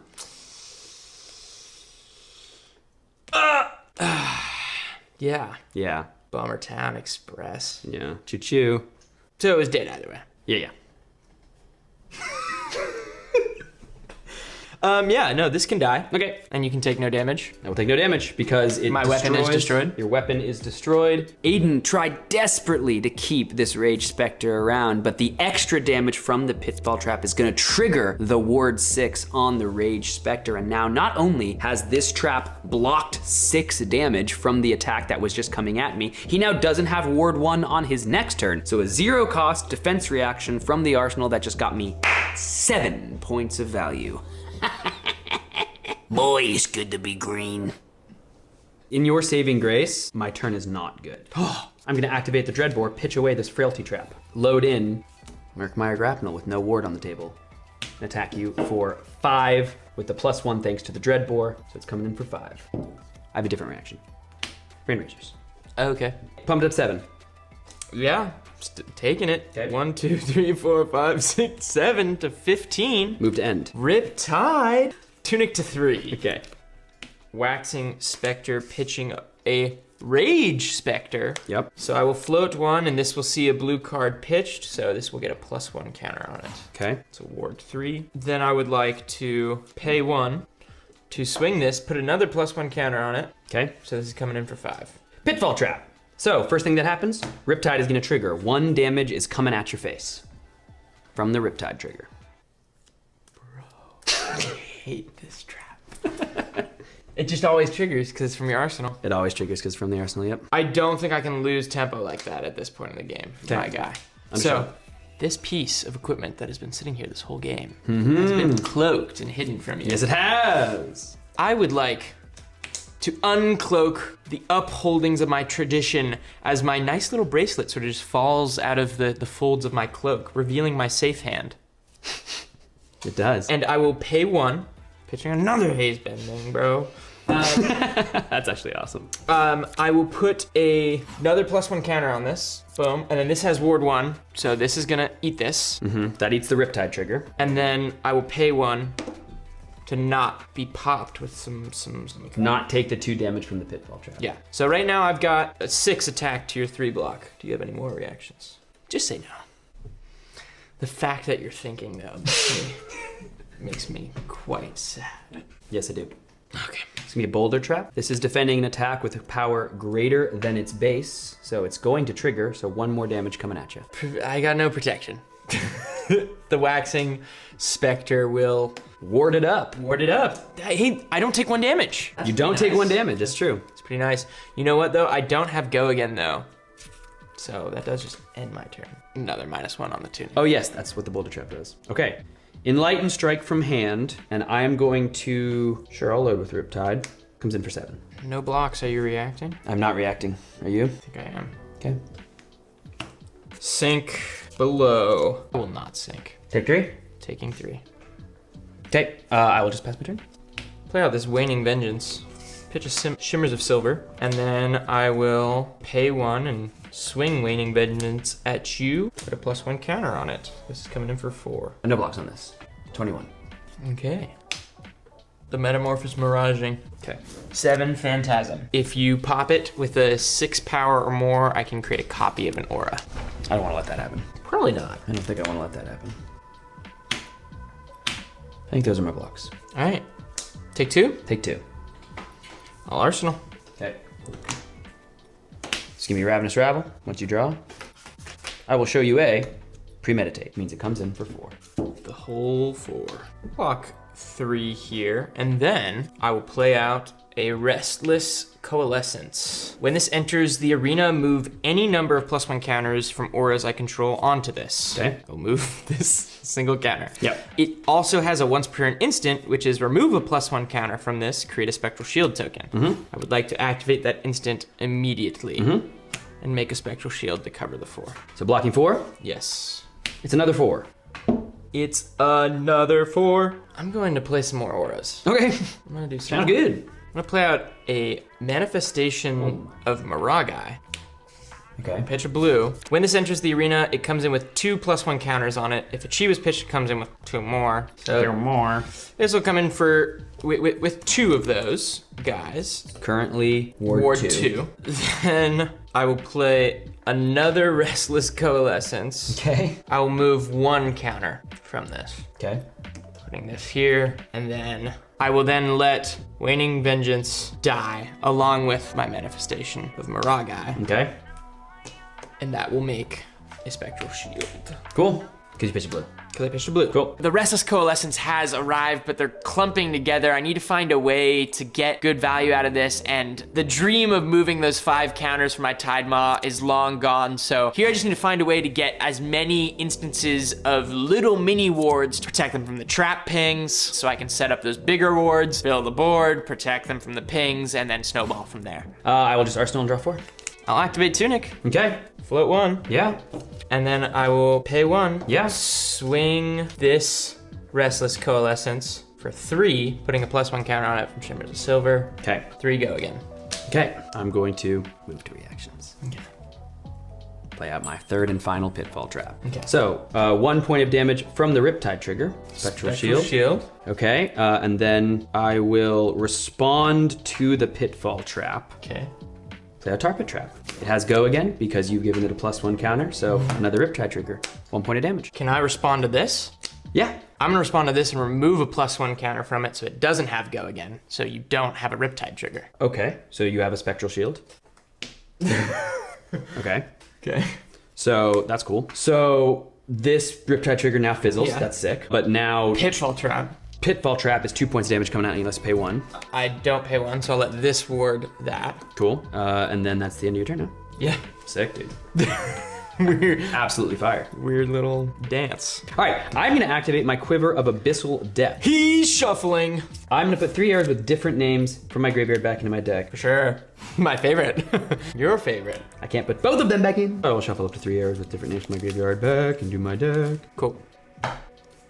Yeah. Yeah, Bummer Town Express. yeah, choo-choo. So it was dead either way. Yeah. Yeah, no, this can die. Okay, And you can take no damage. I will take no damage because it My weapon is destroyed. Your weapon is destroyed. Aidan tried desperately to keep this Rage Spectre around, but the extra damage from the Pitfall Trap is gonna trigger the Ward 6 on the Rage Spectre, and now not only has this trap blocked 6 damage from the attack that was just coming at me, he now doesn't have Ward 1 on his next turn, so a 0 cost defense reaction from the arsenal that just got me 7 points of value. Boy, it's good to be green. In your saving grace, my turn is not good. I'm gonna activate the Dreadbore, pitch away this Frailty Trap. Load in Murkmire Grapnel with no ward on the table. And attack you for 5 with the +1 thanks to the Dreadbore, so it's coming in for 5. I have a different reaction. Rain Ragers. Okay. Pumped up 7. Yeah, taking it. Okay. 1, 2, 3, 4, 5, 6, 7 to 15. Move to end. Riptide. Tunic to 3. Okay. Waxing Spectre pitching a Rage Spectre. Yep. So I will float 1, and this will see a blue card pitched, so this will get a +1 counter on it. Okay. So ward 3. Then I would like to pay 1 to swing this, put another +1 counter on it. Okay. So this is coming in for 5. Pitfall Trap. So, first thing that happens, Riptide is gonna trigger. 1 damage is coming at your face from the Riptide trigger. I hate this trap. It just always triggers because it's from your arsenal. It always triggers because from the arsenal, yep. I don't think I can lose tempo like that at this point in the game, Okay. my guy. I'm so, sure. this piece of equipment that has been sitting here this whole game has been cloaked and hidden from you. Yes, it has. I would like to uncloak the upholdings of my tradition as my nice little bracelet sort of just falls out of the folds of my cloak, revealing my safe hand. It does. And I will pay 1, pitching another haze bending, bro. That's actually awesome. I will put another +1 counter on this. Boom. And then this has ward 1, so this is gonna eat this. That eats the Riptide trigger. And then I will pay 1 to not be popped with some Not take the 2 damage from the Pitfall Trap. Yeah. So right now I've got a 6 attack to your 3 block. Do you have any more reactions? Just say no. The fact that you're thinking though makes me quite sad. Yes, I do. Okay. It's gonna be a Boulder Trap. This is defending an attack with a power greater than its base, so it's going to trigger, so 1 more damage coming at you. I got no protection. The waxing Spectre will Ward it up. ward it up. Hey, I don't take 1 damage. You don't take 1 damage, that's true. It's pretty nice. You know what though? I don't have go again though. So that does just end my turn. Another -1 on the tunic. Oh yes, that's what the Boulder Trap does. Okay. Enlighten Strike from hand, and I am going to, sure, I'll load with Riptide. Comes in for 7. No blocks, are you reacting? I'm not reacting. Are you? I think I am. Okay. Sink below. I will not sink. Take 3. Taking 3. Okay, I will just pass my turn. Play out this Waning Vengeance. Pitch a Shimmers of Silver, and then I will pay 1 and swing Waning Vengeance at you. Put a +1 counter on it. This is coming in for 4. No blocks on this. 21. Okay. The Metamorphosis Miraging. Okay. 7 Phantasm. If you pop it with a 6 power or more, I can create a copy of an aura. I don't want to let that happen. Probably not. I don't think I want to let that happen. I think those are my blocks. All right. Take 2. Take 2. All Arsenal. Okay. Just give me Ravenous Rabble. Once you draw, I will show you a Premeditate. Means it comes in for 4. The Pull 4. Block 3 here, and then I will play out a Restless Coalescence. When this enters the arena, move any number of +1 counters from auras I control onto this. Okay. I'll move this single counter. Yep. It also has a once per turn instant, which is remove a +1 counter from this, create a Spectral Shield token. I would like to activate that instant immediately and make a Spectral Shield to cover the 4. So blocking 4, Yes. it's another 4. It's another 4. I'm going to play some more auras. Okay, I'm gonna do some. sounds good. I'm gonna play out a Manifestation of Miragai. Okay. Pitch a blue. When this enters the arena, it comes in with 2 +1 counters on it. If a chi was pitched, it comes in with 2 more. So more. this will come in for with 2 of those guys. Currently, Ward, Ward 2. 2. Then I will play another Restless Coalescence. Okay. I will move 1 counter from this. Okay. Putting this here, and then I will then let Waning Vengeance die along with my Manifestation of Miragai, Okay. and that will make a Spectral Shield. Cool. Because you pitched a blue. Because I pitched a blue. Cool. The Restless Coalescence has arrived, but they're clumping together. I need to find a way to get good value out of this, and the dream of moving those 5 counters for my Tide Maw is long gone, so here I just need to find a way to get as many instances of little mini wards to protect them from the trap pings, so I can set up those bigger wards, fill the board, protect them from the pings, and then snowball from there. I will just Arsenal and draw 4. I'll activate Tunic, Okay. float 1, Yeah. and then I will pay 1. Yeah. Swing this Restless Coalescence for 3, putting a +1 counter on it from Shimmers of Silver. Okay. 3 go again. Okay. I'm going to move to reactions. Okay. Play out my 3rd and final Pitfall Trap. Okay. So, 1 point of damage from the Riptide trigger. Spectral Shield. Okay, and then I will respond to the Pitfall Trap. Okay. Play a Tarpit Trap. It has go again because you've given it a +1 counter, so another Riptide trigger. 1 point of damage. Can I respond to this? Yeah. I'm gonna respond to this and remove a +1 counter from it so it doesn't have go again, so you don't have a Riptide trigger. Okay, so you have a Spectral Shield. Okay. Okay. So that's cool. So this Riptide trigger now fizzles. Yeah. That's sick. But now Pitfall Trap. Pitfall Trap is 2 points damage coming out and you must pay 1. I don't pay 1, so I'll let this ward that. Cool. And then that's the end of your turn now. Yeah. Sick, dude. Weird. Absolutely fire. Weird little dance. All right, I'm gonna activate my Quiver of Abyssal Depth. He's shuffling. I'm gonna put 3 arrows with different names from my graveyard back into my deck. For sure. My favorite. Your favorite. I can't put both of them back in. I will shuffle up to 3 arrows with different names from my graveyard back into my deck. Cool.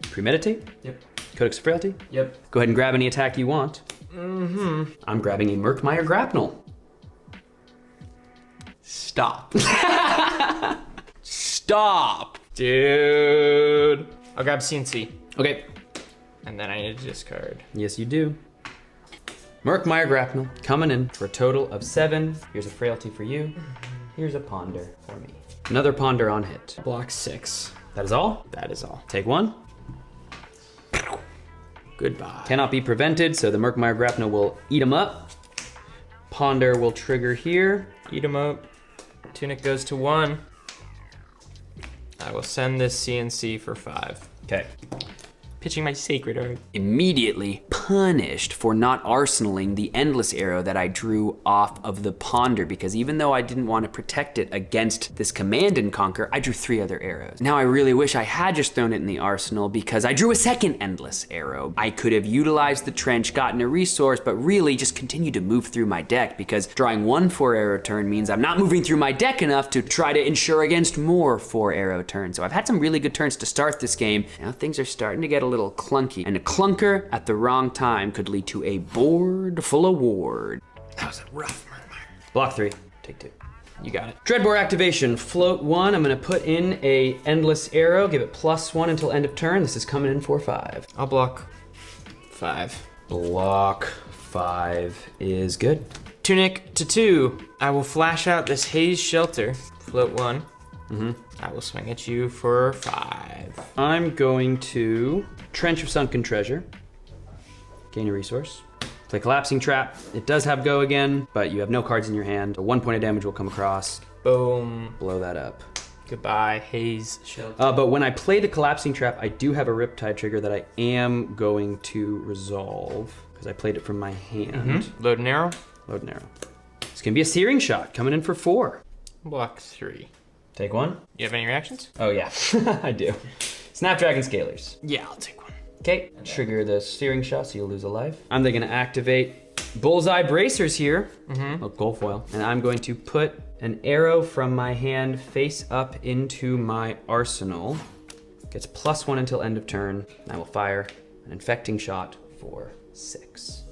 Premeditate. Yep. Codex of Frailty. Yep. Go ahead and grab any attack you want. I'm grabbing a Murkmire Grapnel. Stop. Stop. Dude. I'll grab CNC. Okay. And then I need to discard. Yes, you do. Murkmire Grapnel coming in for a total of 7. Here's a Frailty for you. Here's a Ponder for me. Another Ponder on hit. Block 6. That is all. That is all. Take 1. Goodbye. Cannot be prevented, so the Murkmire Grapnel will eat him up. Ponder will trigger here. Eat him up. Tunic goes to 1. I will send this CNC for 5. Okay. Pitching my Sacred Art. Immediately punished for not arsenaling the Endless Arrow that I drew off of the Ponder, because even though I didn't want to protect it against this Command and Conquer, I drew 3 other arrows. Now I really wish I had just thrown it in the arsenal because I drew a second Endless Arrow. I could have utilized the trench, gotten a resource, but really just continued to move through my deck because drawing 1 4-arrow turn means I'm not moving through my deck enough to try to ensure against more 4-arrow turns. So I've had some really good turns to start this game. Now things are starting to get a little clunky, and a clunker at the wrong time could lead to a board full of ward. That was a rough one. Block 3. Take 2. You got it. Dreadbore activation. Float 1. I'm gonna put in a Endless Arrow. Give it +1 until end of turn. This is coming in for 5. I'll block 5. Block 5 is good. Tunic to 2. I will flash out this Haze Shelter. Float 1. I will swing at you for 5. I'm going to Trench of Sunken Treasure. Gain a resource. Play Collapsing Trap. It does have go again, but you have no cards in your hand. So 1 point of damage will come across. Boom. Blow that up. Goodbye, Haze Shelter. But when I play the collapsing trap, I do have a Riptide trigger that I am going to resolve because I played it from my hand. Load an arrow. Load an arrow. It's gonna be a searing shot coming in for 4. Block 3. Take one. You have any reactions? Oh yeah, I do. Snapdragon Scalers. Yeah, I'll take one. Okay, trigger the searing shot so you'll lose a life. I'm then gonna activate Bullseye Bracers here, gold foil, and I'm going to put an arrow from my hand face up into my arsenal. Gets +1 until end of turn. I will fire an infecting shot for 6.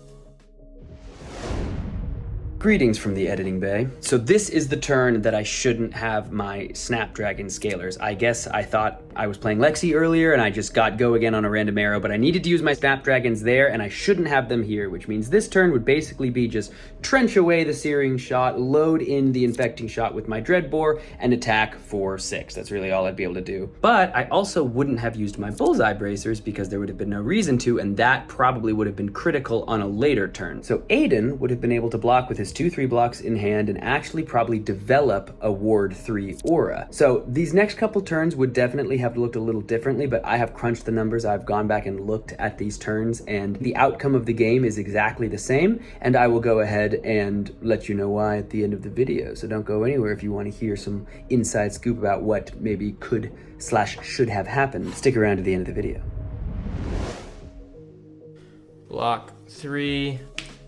Greetings from the editing bay. So this is the turn that I shouldn't have my Snapdragon Scalers. I guess I thought I was playing Lexi earlier and I just got go again on a random arrow, but I needed to use my Snapdragons there and I shouldn't have them here, which means this turn would basically be just trench away the searing shot, load in the infecting shot with my Dreadbore, and attack for 6. That's really all I'd be able to do. But I also wouldn't have used my Bullseye Bracers because there would have been no reason to, and that probably would have been critical on a later turn. So Aidan would have been able to block with his 2/3 blocks in hand and actually probably develop a Ward 3 aura. So these next couple turns would definitely have looked a little differently, but I have crunched the numbers. I've gone back and looked at these turns and the outcome of the game is exactly the same. And I will go ahead and let you know why at the end of the video. So don't go anywhere if you want to hear some inside scoop about what maybe could/should have happened. Stick around to the end of the video. Block 3.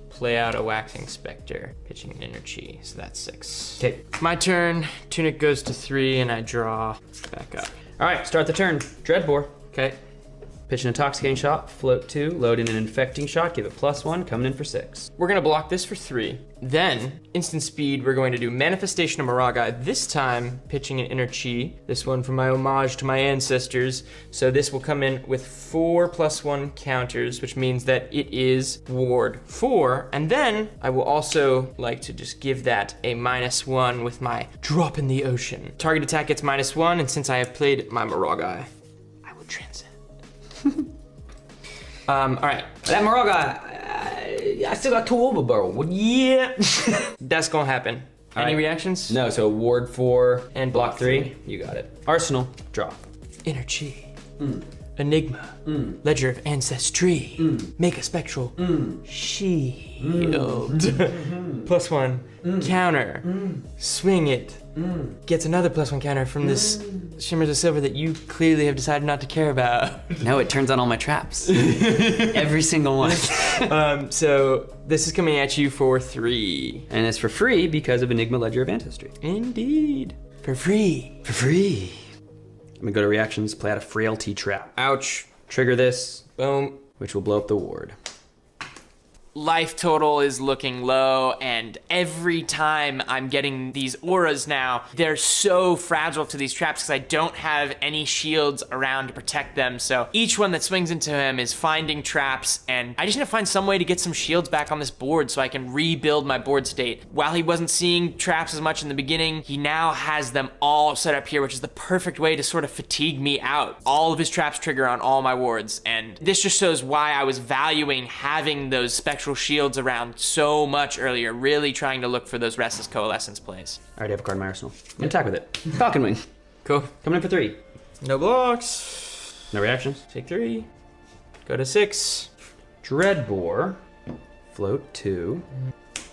Play out a Waxing Spectre, pitching an energy, so that's 6. Okay. My turn, Tunic goes to 3 and I draw back up. All right, start the turn. Dreadbore. Okay. Pitch an intoxicating shot, float 2, load in an infecting shot, give it +1, coming in for 6. We're gonna block this for 3. Then, instant speed, we're going to do Manifestation of Moraga, this time pitching an Inner Chi, this one for my homage to my ancestors. So this will come in with 4 +1 counters, which means that it is Ward 4. And then I will also like to just give that a -1 with my Drop in the Ocean. Target attack gets -1, and since I have played my Moraga, I will transcend. All right. That Moraga, I still got 2 overburrow. Yeah, that's gonna happen. Any right. reactions? No, so Ward 4 And block block 3. You got it. Arsenal, draw. Inner Chi. Enigma. Ledger of Ancestry. Make a Spectral Shield. +1 counter. Swing it. Gets another +1 counter from this Shimmers of Silver that you clearly have decided not to care about. No, it turns on all my traps. Every single one. So this is coming at you for 3. And it's for free because of Enigma Ledger of Ancestry. Indeed. For free. For free. I'm gonna go to reactions, play out a Frailty Trap. Ouch. Trigger this, Boom. which will blow up the ward. Life total is looking low, and every time I'm getting these auras now, they're so fragile to these traps because I don't have any shields around to protect them. So each one that swings into him is finding traps, and I just need to find some way to get some shields back on this board so I can rebuild my board state. While he wasn't seeing traps as much in the beginning, he now has them all set up here, which is the perfect way to sort of fatigue me out. All of his traps trigger on all my wards, and this just shows why I was valuing having those Spectral Shields around so much earlier, really trying to look for those Restless Coalescence plays. I already have a card in my arsenal. I'm gonna attack with it. Falcon Wing. Cool. Coming in for 3. No blocks. No reactions. Take 3. Go to 6. Dreadbore. Float 2.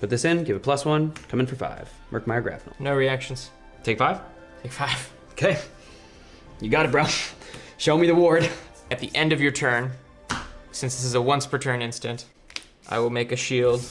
Put this in, give it +1, come in for 5. Murkmire Grapnel. No reactions. Take 5. Take 5. Okay. You got it, bro. Show me the ward. At the end of your turn, since this is a once per turn instant, I will make a shield,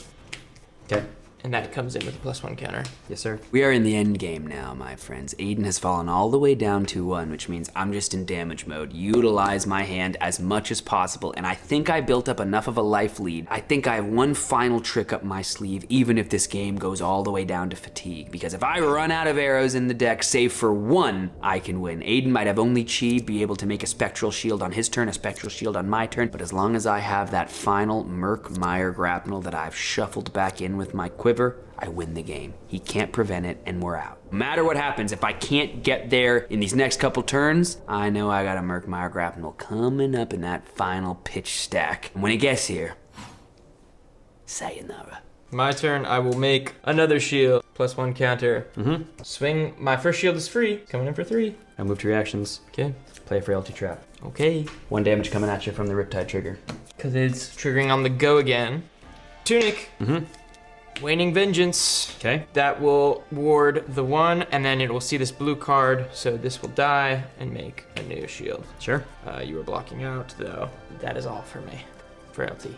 Okay. and that comes in with a +1 counter. Yes, sir. We are in the end game now, my friends. Aidan has fallen all the way down to 1, which means I'm just in damage mode. Utilize my hand as much as possible, and I think I built up enough of a life lead. I think I have one final trick up my sleeve, even if this game goes all the way down to fatigue. Because if I run out of arrows in the deck, save for 1, I can win. Aidan might have only Chi, be able to make a Spectral Shield on his turn, a Spectral Shield on my turn, but as long as I have that final Murkmire Grapnel that I've shuffled back in with my quiver, I win the game. He can't prevent it, and we're out. No matter what happens, if I can't get there in these next couple turns, I know I got a Murkmire Grapnel coming up in that final pitch stack. And when it gets here, sayonara. My turn, I will make another shield. +1 counter. Swing, my first shield is free. Coming in for 3. Now move to reactions. Okay. Play a frailty trap. Okay. 1 damage coming at you from the Riptide trigger. Because it's triggering on the go again. Tunic. Waning Vengeance. Okay. That will ward the 1, and then it will see this blue card, so this will die and make a new shield. Sure. You were blocking out, though. That is all for me. Frailty.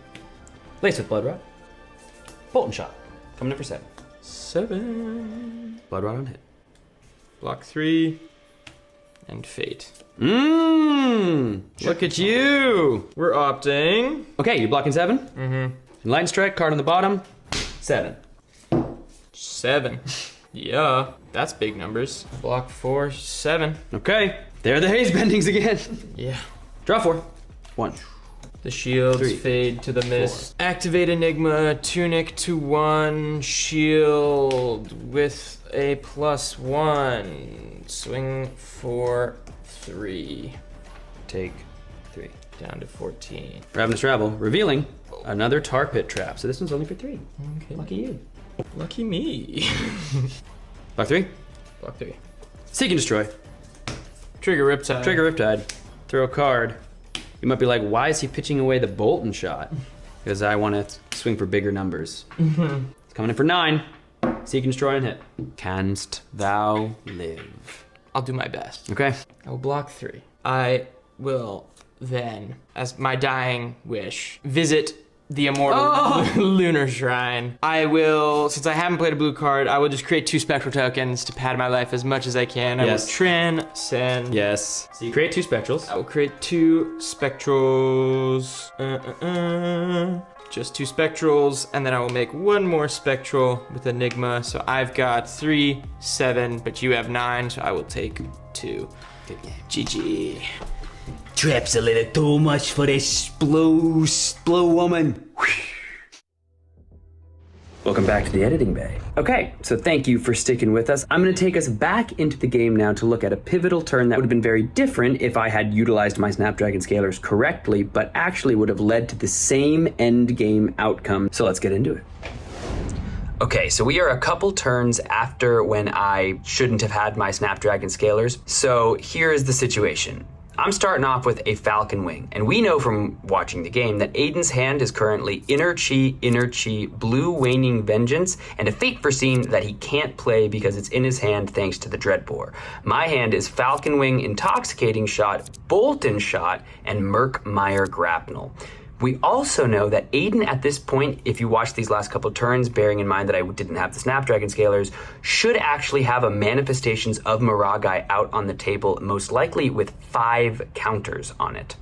Lace with Blood Rot. Bolt and Shot. Coming in for 7. 7. Blood Rot on hit. Block 3. And Fate. Look at you. We're opting. Okay, you're blocking 7? Lightning Strike, card on the bottom. 7. 7. Yeah, that's big numbers. Block 4, 7. Okay, there are the haze bendings again. Yeah. Draw 4. 1. The shields 3, fade to the mist. Activate Enigma, Tunic to 1, shield with a +1. Swing for 3. Take 3. Down to 14. Ravenous Rabble, revealing another tar pit trap. So this one's only for 3. Okay. Lucky you. Lucky me. Block 3. Block 3. Seek and Destroy. Trigger Riptide. Trigger Riptide. Throw a card. You might be like, why is he pitching away the bolt and shot? Because I want to swing for bigger numbers. It's coming in for 9. Seek and Destroy and hit. Canst thou live? I'll do my best. Okay. I will block 3. I will then, as my dying wish, visit the immortal lunar shrine. I will, since I haven't played a blue card, I will just create 2 spectral tokens to pad my life as much as I can. I will transcend. Yes. So you create 2 spectrals. I will create 2 spectrals. Just 2 spectrals, and then I will make 1 more spectral with Enigma. So I've got 3, 7, but you have 9, so I will take 2. Good game. GG. Trap's a little too much for this blue woman. Welcome back to the editing bay. Okay, so thank you for sticking with us. I'm gonna take us back into the game now to look at a pivotal turn that would have been very different if I had utilized my Snapdragon Scalers correctly, but actually would have led to the same end game outcome. So let's get into it. Okay, so we are a couple turns after when I shouldn't have had my Snapdragon Scalers. So here is the situation. I'm starting off with a Falcon Wing, and we know from watching the game that Aidan's hand is currently Inner Chi, Blue Waning Vengeance, and a Fate Foreseen that he can't play because it's in his hand thanks to the Dreadbore. My hand is Falcon Wing, Intoxicating Shot, Bolt and Shot, and Murkmire Grapnel. We also know that Aidan at this point, if you watch these last couple turns, bearing in mind that I didn't have the Snapdragon Scalers, should actually have a Manifestations of Miragai out on the table, most likely with 5 counters on it.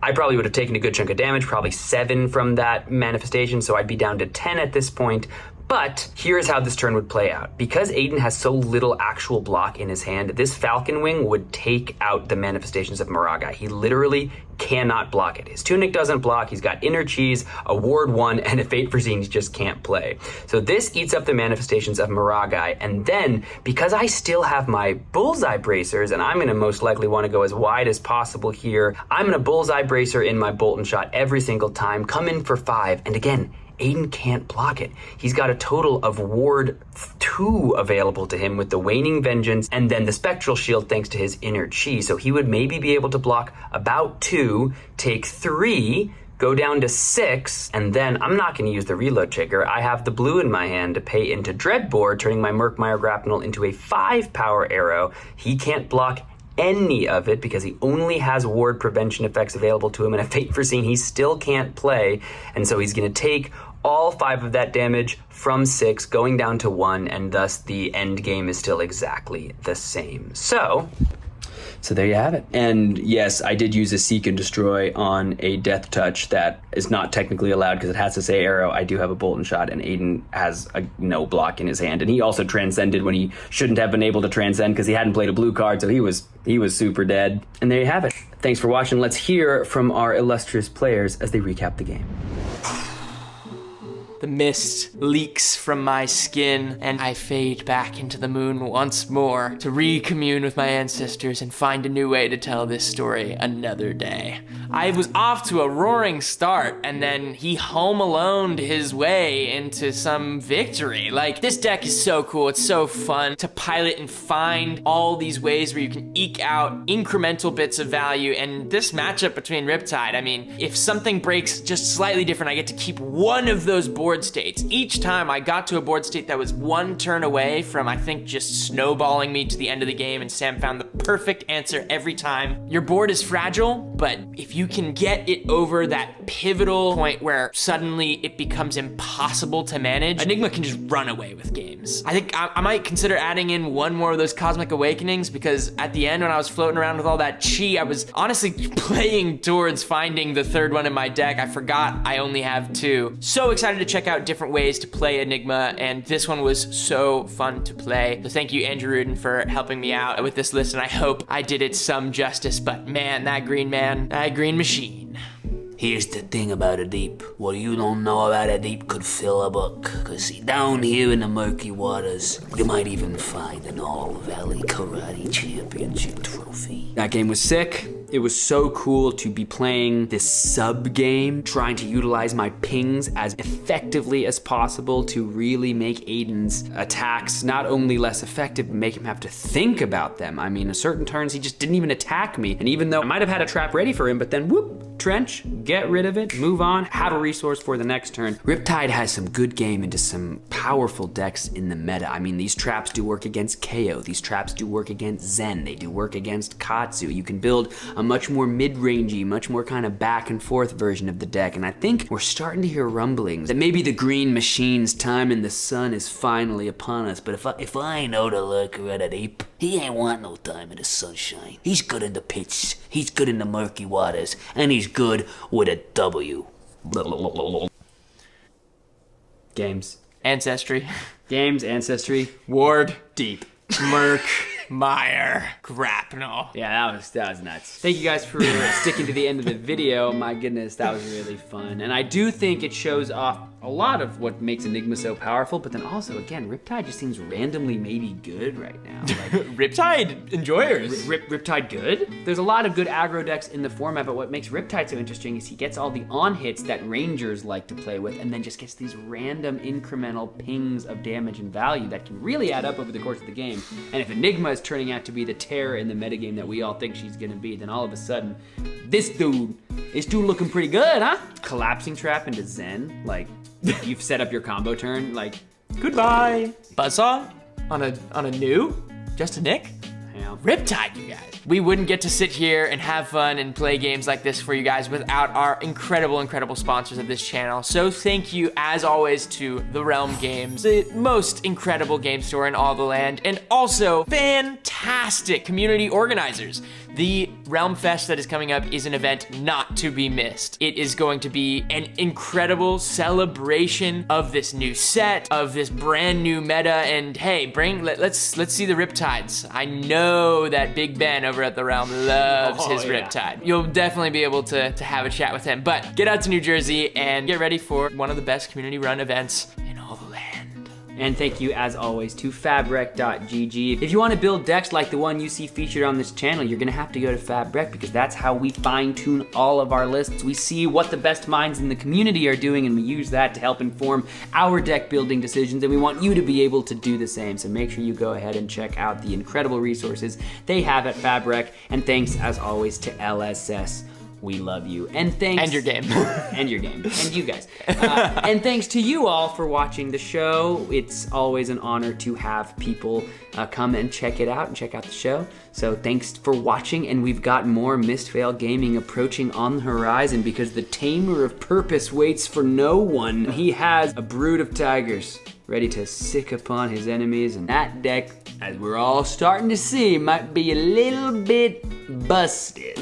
I probably would have taken a good chunk of damage, probably 7 from that manifestation, so I'd be down to 10 at this point. But here's how this turn would play out. Because Aidan has so little actual block in his hand, this Falcon Wing would take out the Manifestations of Miragai. He literally cannot block it. His Tunic doesn't block, he's got Inner Cheese, a Ward 1, and a Fate Foreseen he just can't play. So this eats up the Manifestations of Miragai, and then, because I still have my Bullseye Bracers, and I'm gonna most likely wanna go as wide as possible here, I'm gonna Bullseye Bracer in my Bolt and Shot every single time, come in for 5, and again, Aidan can't block it. He's got a total of Ward 2 available to him with the Waning Vengeance and then the Spectral Shield thanks to his Inner Chi. So he would maybe be able to block about 2, take 3, go down to 6, and then I'm not going to use the reload trigger. I have the blue in my hand to pay into Dreadbore, turning my Murkmire Grapnel into a 5 power arrow. He can't block any of it because he only has ward prevention effects available to him, and a Fate Foreseen he still can't play, and so he's going to take all 5 of that damage from 6 going down to 1, and thus the end game is still exactly the same. So there you have it. And yes, I did use a Seek and Destroy on a Death Touch that is not technically allowed because it has to say arrow. I do have a Bolt and Shot, and Aidan has a no block in his hand. And he also transcended when he shouldn't have been able to transcend because he hadn't played a blue card, so he was super dead. And there you have it. Thanks for watching. Let's hear from our illustrious players as they recap the game. The mist leaks from my skin, and I fade back into the moon once more to recommune with my ancestors and find a new way to tell this story another day. I was off to a roaring start, and then he home aloned his way into some victory. Like, this deck is so cool. It's so fun to pilot and find all these ways where you can eke out incremental bits of value. And this matchup between Riptide, I mean, if something breaks just slightly different, I get to keep one of those board states. Each time I got to a board state that was one turn away from, I think, just snowballing me to the end of the game, and Sam found the perfect answer every time. Your board is fragile, but if you can get it over that pivotal point where suddenly it becomes impossible to manage, Enigma can just run away with games. I think I might consider adding in one more of those Cosmic Awakenings, because at the end when I was floating around with all that chi, I was honestly playing towards finding the third one in my deck. I forgot I only have 2. So excited to check out different ways to play Enigma, and this one was so fun to play. So thank you, Andrew Rudin, for helping me out with this list, and I hope I did it some justice, but man, that green machine. Here's the thing about a deep. What you don't know about a deep could fill a book. Cause see, down here in the murky waters, you might even find an All-Valley Karate Championship trophy. That game was sick. It was so cool to be playing this sub game, trying to utilize my pings as effectively as possible to really make Aidan's attacks not only less effective, but make him have to think about them. I mean, at certain turns, he just didn't even attack me. And even though I might have had a trap ready for him, but then whoop, trench, get rid of it, move on, have a resource for the next turn. Riptide has some good game into some powerful decks in the meta. I mean, these traps do work against KO. These traps do work against Zen. They do work against Katsu. You can build a much more mid-rangey, much more kind of back and forth version of the deck. And I think we're starting to hear rumblings that maybe the green machine's time in the sun is finally upon us. But If I know the Lurker at a deep, he ain't want no time in the sunshine. He's good in the pits, he's good in the murky waters, and he's good with a W. games. Ancestry. Games, Ancestry. Ward. Deep. Merc. Meyer. Grapnel. Yeah, that was nuts. Thank you guys for sticking to the end of the video. My goodness, that was really fun. And I do think it shows off a lot of what makes Enigma so powerful, but then also, again, Riptide just seems randomly maybe good right now. Like, Riptide enjoyers. Riptide good? There's a lot of good aggro decks in the format, but what makes Riptide so interesting is he gets all the on hits that Rangers like to play with, and then just gets these random incremental pings of damage and value that can really add up over the course of the game. And if Enigma is turning out to be the terror in the metagame that we all think she's gonna be, then all of a sudden, this dude looking pretty good, huh? Collapsing Trap into Zen, like, you've set up your combo turn, like, Goodbye. Buzzsaw? On a new? Just a Nick? yeah. Riptide, you guys. We wouldn't get to sit here and have fun and play games like this for you guys without our incredible sponsors of this channel. So thank you, as always, to The Realm Games, the most incredible game store in all the land, and also fantastic community organizers. The Realm Fest that is coming up is an event not to be missed. It is going to be an incredible celebration of this new set, of this brand new meta, and hey, let's see the Riptides. I know that Big Ben over at the Realm loves his Riptide. You'll definitely be able to have a chat with him, but get out to New Jersey and get ready for one of the best community run events in all the land. And thank you, as always, to fabrec.gg. If you want to build decks like the one you see featured on this channel, you're gonna have to go to Fabrec, because that's how we fine-tune all of our lists. We see what the best minds in the community are doing, and we use that to help inform our deck building decisions, and we want you to be able to do the same. So make sure you go ahead and check out the incredible resources they have at Fabrec. And thanks, as always, to LSS. We love you. And thanks. And your game. And your game. And you guys. And thanks to you all for watching the show. It's always an honor to have people come and check it out and check out the show. So thanks for watching, and we've got more Mistveil gaming approaching on the horizon, because the Tamer of Purpose waits for no one. He has a brood of tigers ready to sick upon his enemies, and that deck, as we're all starting to see, might be a little bit busted.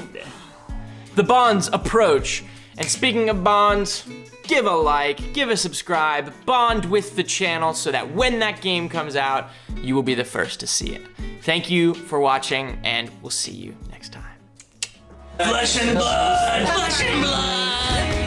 The bonds approach, and speaking of bonds, give a like, give a subscribe, bond with the channel so that when that game comes out, you will be the first to see it. Thank you for watching, and we'll see you next time. Flesh and blood! Flesh and blood!